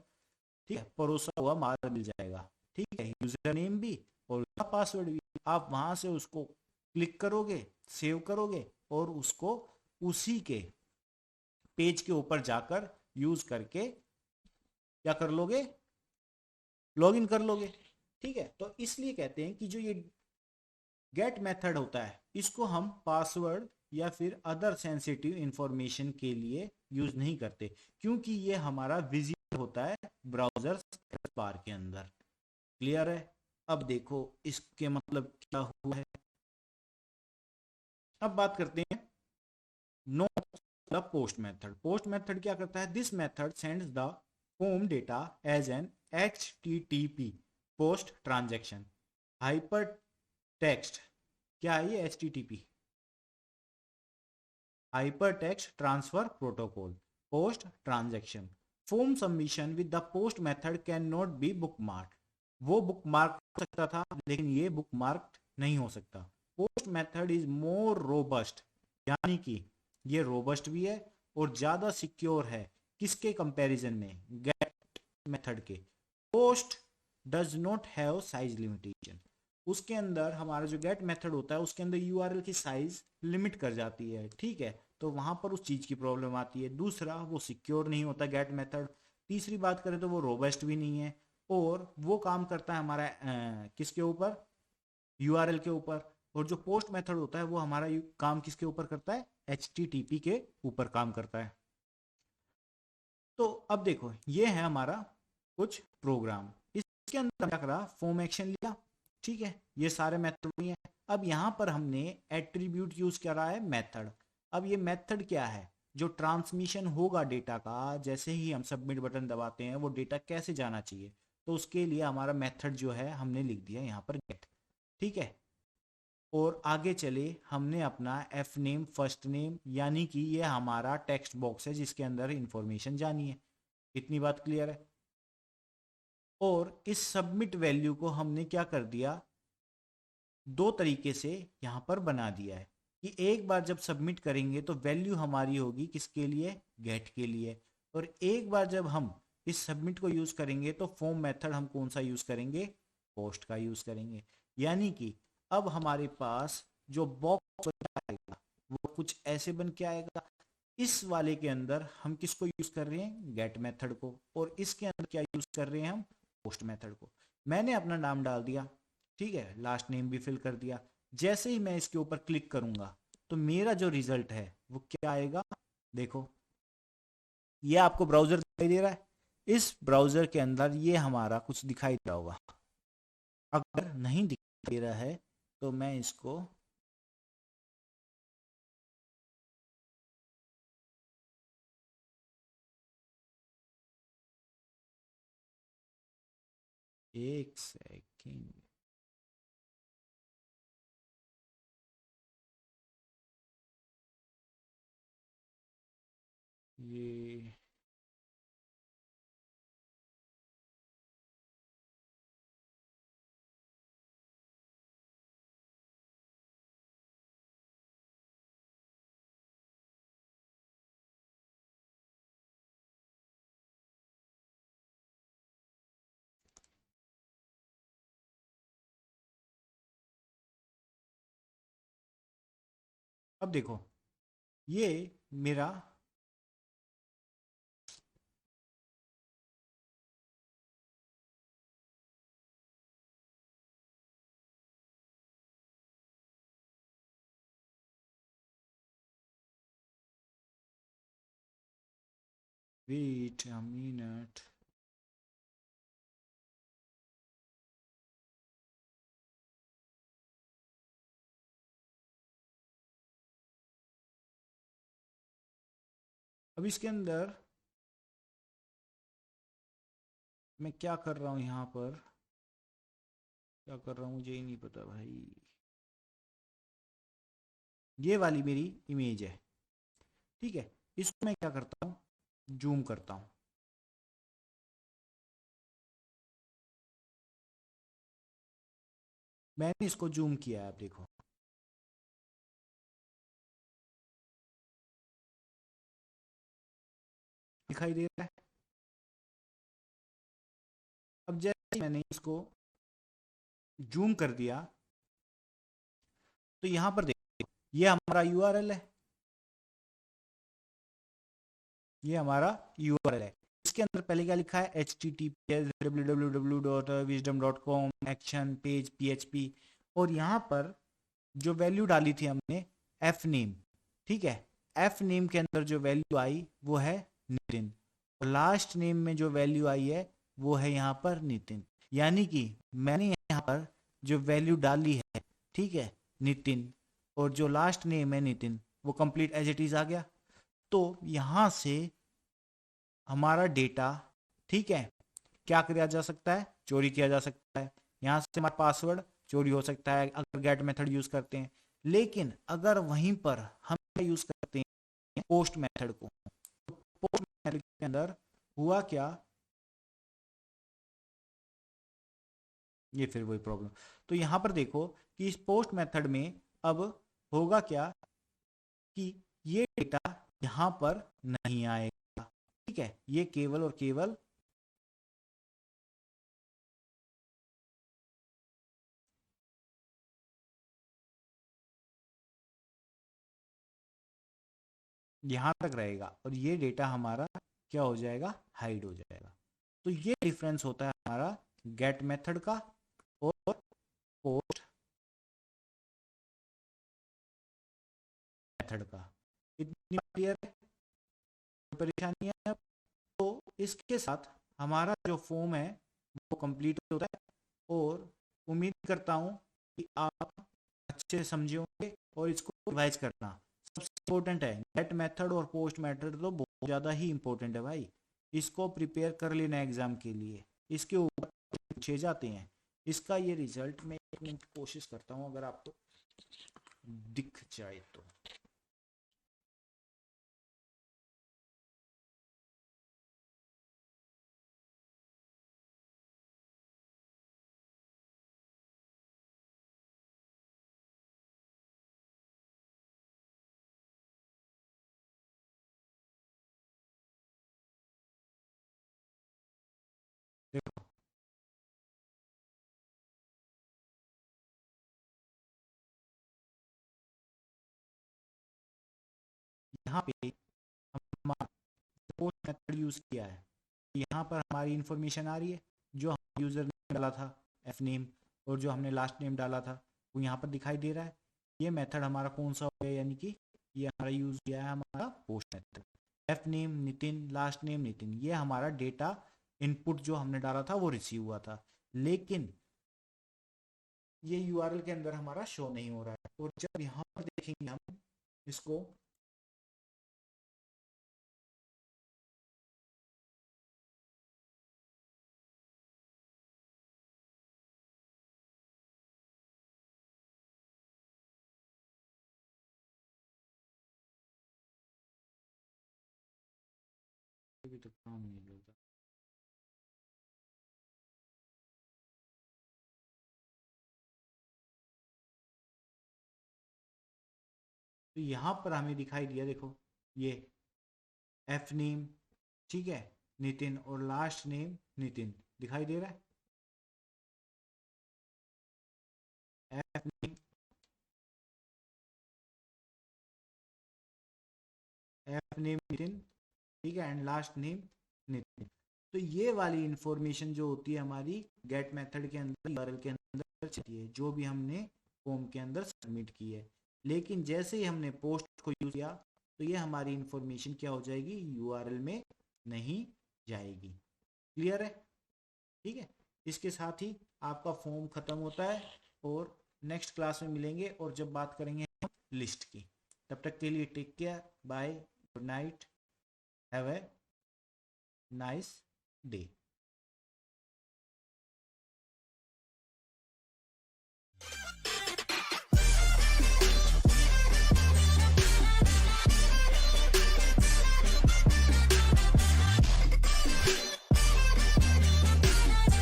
ठीक है, परोसा हुआ माल मिल जाएगा, ठीक है, यूजर नेम भी और पासवर्ड भी। आप वहां से उसको क्लिक करोगे, सेव करोगे और उसको उसी के पेज के ऊपर जाकर यूज करके क्या कर लोगे, लॉगिन कर लोगे। ठीक है, तो इसलिए कहते हैं कि जो ये गेट मेथड होता है इसको हम पासवर्ड या फिर अदर सेंसिटिव इंफॉर्मेशन के लिए यूज नहीं करते, क्योंकि ये हमारा विजिबल होता है ब्राउजर बार के अंदर। क्लियर है? अब देखो इसके मतलब क्या हुआ है। अब बात करते हैं no the post method. Post method क्या करता है? This method sends the form data as an HTTP post transaction hyper text. क्या है ये HTTP? Hyper text transfer protocol post transaction. Form submission with the post method can not be bookmark. वो बुकमार्क हो सकता था लेकिन ये बुकमार्क नहीं हो सकता। Post method is more robust, यानी कि ये रोबस्ट भी है और ज्यादा सिक्योर है। किसके कंपैरिजन में? गेट मेथड के। Post does not have size limitation. उसके अंदर हमारा जो गेट मेथड होता है उसके अंदर यूआरएल की साइज लिमिट कर जाती है। ठीक है, तो वहां पर उस चीज की प्रॉब्लम आती है। दूसरा, वो सिक्योर नहीं होता गेट मेथड। तीसरी बात करें तो वो रोबस्ट भी नहीं है और वो काम करता है हमारा किसके ऊपर? यूआरएल के ऊपर। और जो पोस्ट मेथड होता है वो हमारा काम किसके ऊपर करता है? HTTP के ऊपर काम करता है। तो अब देखो ये है हमारा कुछ प्रोग्राम। इसके अंदर क्या करा? फॉर्म एक्शन लिया। ठीक है, ये सारे मेथड है। अब यहां पर हमने एट्रीब्यूट यूज करा है मेथड। अब ये मेथड क्या है? जो ट्रांसमिशन होगा डेटा का, जैसे ही हम सबमिट बटन दबाते हैं वो डेटा कैसे जाना चाहिए, तो उसके लिए हमारा मेथड जो है हमने लिख दिया यहाँ पर गेट। ठीक है, और आगे चले हमने अपना एफ नेम फर्स्ट नेम, यानी कि ये हमारा टेक्स्ट बॉक्स है जिसके अंदर इंफॉर्मेशन जानी है। इतनी बात क्लियर है? और इस सबमिट वैल्यू को हमने क्या कर दिया? दो तरीके से यहां पर बना दिया है कि एक बार जब सबमिट करेंगे तो वैल्यू हमारी होगी किसके लिए? गेट के लिए। और एक बार जब हम इस सबमिट को यूज करेंगे तो फॉर्म मेथड हम कौन सा यूज करेंगे? पोस्ट का यूज करेंगे। यानी कि अब हमारे पास जो बॉक्स आएगा वो कुछ ऐसे बन के आएगा। इस वाले के अंदर हम किसको यूज कर रहे हैं? गेट मेथड को। और इसके अंदर क्या यूज कर रहे हैं हम? पोस्ट मेथड को। मैंने अपना नाम डाल दिया, ठीक है, लास्ट नेम भी फिल कर दिया। जैसे ही मैं इसके ऊपर क्लिक करूंगा तो मेरा जो रिजल्ट है वो क्या आएगा? देखो ये आपको ब्राउजर दिखाई दे रहा है। इस ब्राउजर के अंदर ये हमारा कुछ दिखाई दे रहा होगा। अगर नहीं दिखाई दे रहा है तो मैं इसको एक सेकेंड, ये अब देखो ये मेरा वेट अ मिनट। अब इसके अंदर मैं क्या कर रहा हूं? यहाँ पर क्या कर रहा हूं मुझे ही नहीं पता भाई। ये वाली मेरी इमेज है, ठीक है। इसको मैं क्या करता हूँ? जूम करता हूँ। मैंने इसको जूम किया है, आप देखो दिखाई दे रहा है। अब जैसे ही मैंने इसको जूम कर दिया तो यहाँ पर देखो ये हमारा यूआरएल है। ये हमारा यूआरएल है। इसके अंदर पहले क्या लिखा है, https://www.wisdom.com एक्शन पेज php, और यहाँ पर जो वैल्यू डाली थी हमने एफ नेम, ठीक है, एफ नेम के अंदर जो वैल्यू आई वो है नितिन, और लास्ट नेम में जो वैल्यू आई है वो है यहाँ पर नितिन। यानी कि मैंने यहाँ पर जो वैल्यू डाली है, ठीक है, नितिन, और जो लास्ट नेम है नितिन, वो कंप्लीट एज इट इज आ गया। तो यहाँ से हमारा डेटा, ठीक है, क्या किया जा सकता है, चोरी किया जा सकता है। यहाँ से हमारा पासवर्ड चोरी हो सकता है अगर गेट मेथड यूज करते हैं। लेकिन अगर वहीं पर हम यूज करते हैं पोस्ट मेथड को, तो पोस्ट मेथड के अंदर हुआ क्या, ये फिर वही प्रॉब्लम। तो यहां पर देखो कि इस पोस्ट मेथड में अब होगा क्या कि ये डेटा यहां पर नहीं आएगा, ठीक है, ये केवल और केवल यहां तक रहेगा, और ये डेटा हमारा क्या हो जाएगा, हाइड हो जाएगा। तो ये डिफरेंस होता है हमारा गेट मेथड का और पोस्ट मेथड का। इतनी क्लियर है, परेशानी है। तो इसके साथ हमारा जो फॉर्म है वो कंप्लीट होता है, और उम्मीद करता हूँ कि आप अच्छे से समझे होंगे और इसको रिवाइज करना सबसे इम्पोर्टेंट है। गेट मेथड और पोस्ट मेथड तो बहुत ज़्यादा ही इम्पोर्टेंट है भाई, इसको प्रिपेयर कर लेना एग्जाम के लिए, इसके ऊपर पूछे जाते हैं। इसका ये रिजल्ट मैं एक मिनट कोशिश करता हूँ अगर आपको दिख जाए तो। देखो यहाँ पे हम पोस्ट मेथड यूज किया है, यहाँ पर हमारी इंफॉर्मेशन आ रही है, जो हम यूजर ने डाला था एफ नेम, और जो हमने लास्ट नेम डाला था वो यहाँ पर दिखाई दे रहा है। ये मेथड हमारा कौन सा हो गया, यानी कि ये हमारा यूज किया है हमारा post method. F name Nitin, last name Nitin, ये हमारा डेटा इनपुट जो हमने डाला था वो रिसीव हुआ था, लेकिन ये यूआरएल के अंदर हमारा शो नहीं हो रहा है। और जब यहाँ पर देखेंगे हम इसको, अभी तो काम नहीं होता। तो यहाँ पर हमें दिखाई दिया, देखो ये एफ नेम, ठीक है, नितिन, और लास्ट नेम नितिन दिखाई दे रहा है। F name, F name Nitin, ठीक है, एंड लास्ट नेम नितिन। तो ये वाली इंफॉर्मेशन जो होती है हमारी गेट मेथड के अंदर, यूआरएल के अंदर चलती है, जो भी हमने फॉर्म के अंदर सबमिट की है। लेकिन जैसे ही हमने पोस्ट को यूज किया तो ये हमारी इंफॉर्मेशन क्या हो जाएगी, यूआरएल में नहीं जाएगी। क्लियर है, ठीक है। इसके साथ ही आपका फॉर्म खत्म होता है, और नेक्स्ट क्लास में मिलेंगे और जब बात करेंगे हम लिस्ट की। तब तक के लिए take care, bye, good night, have a nice day.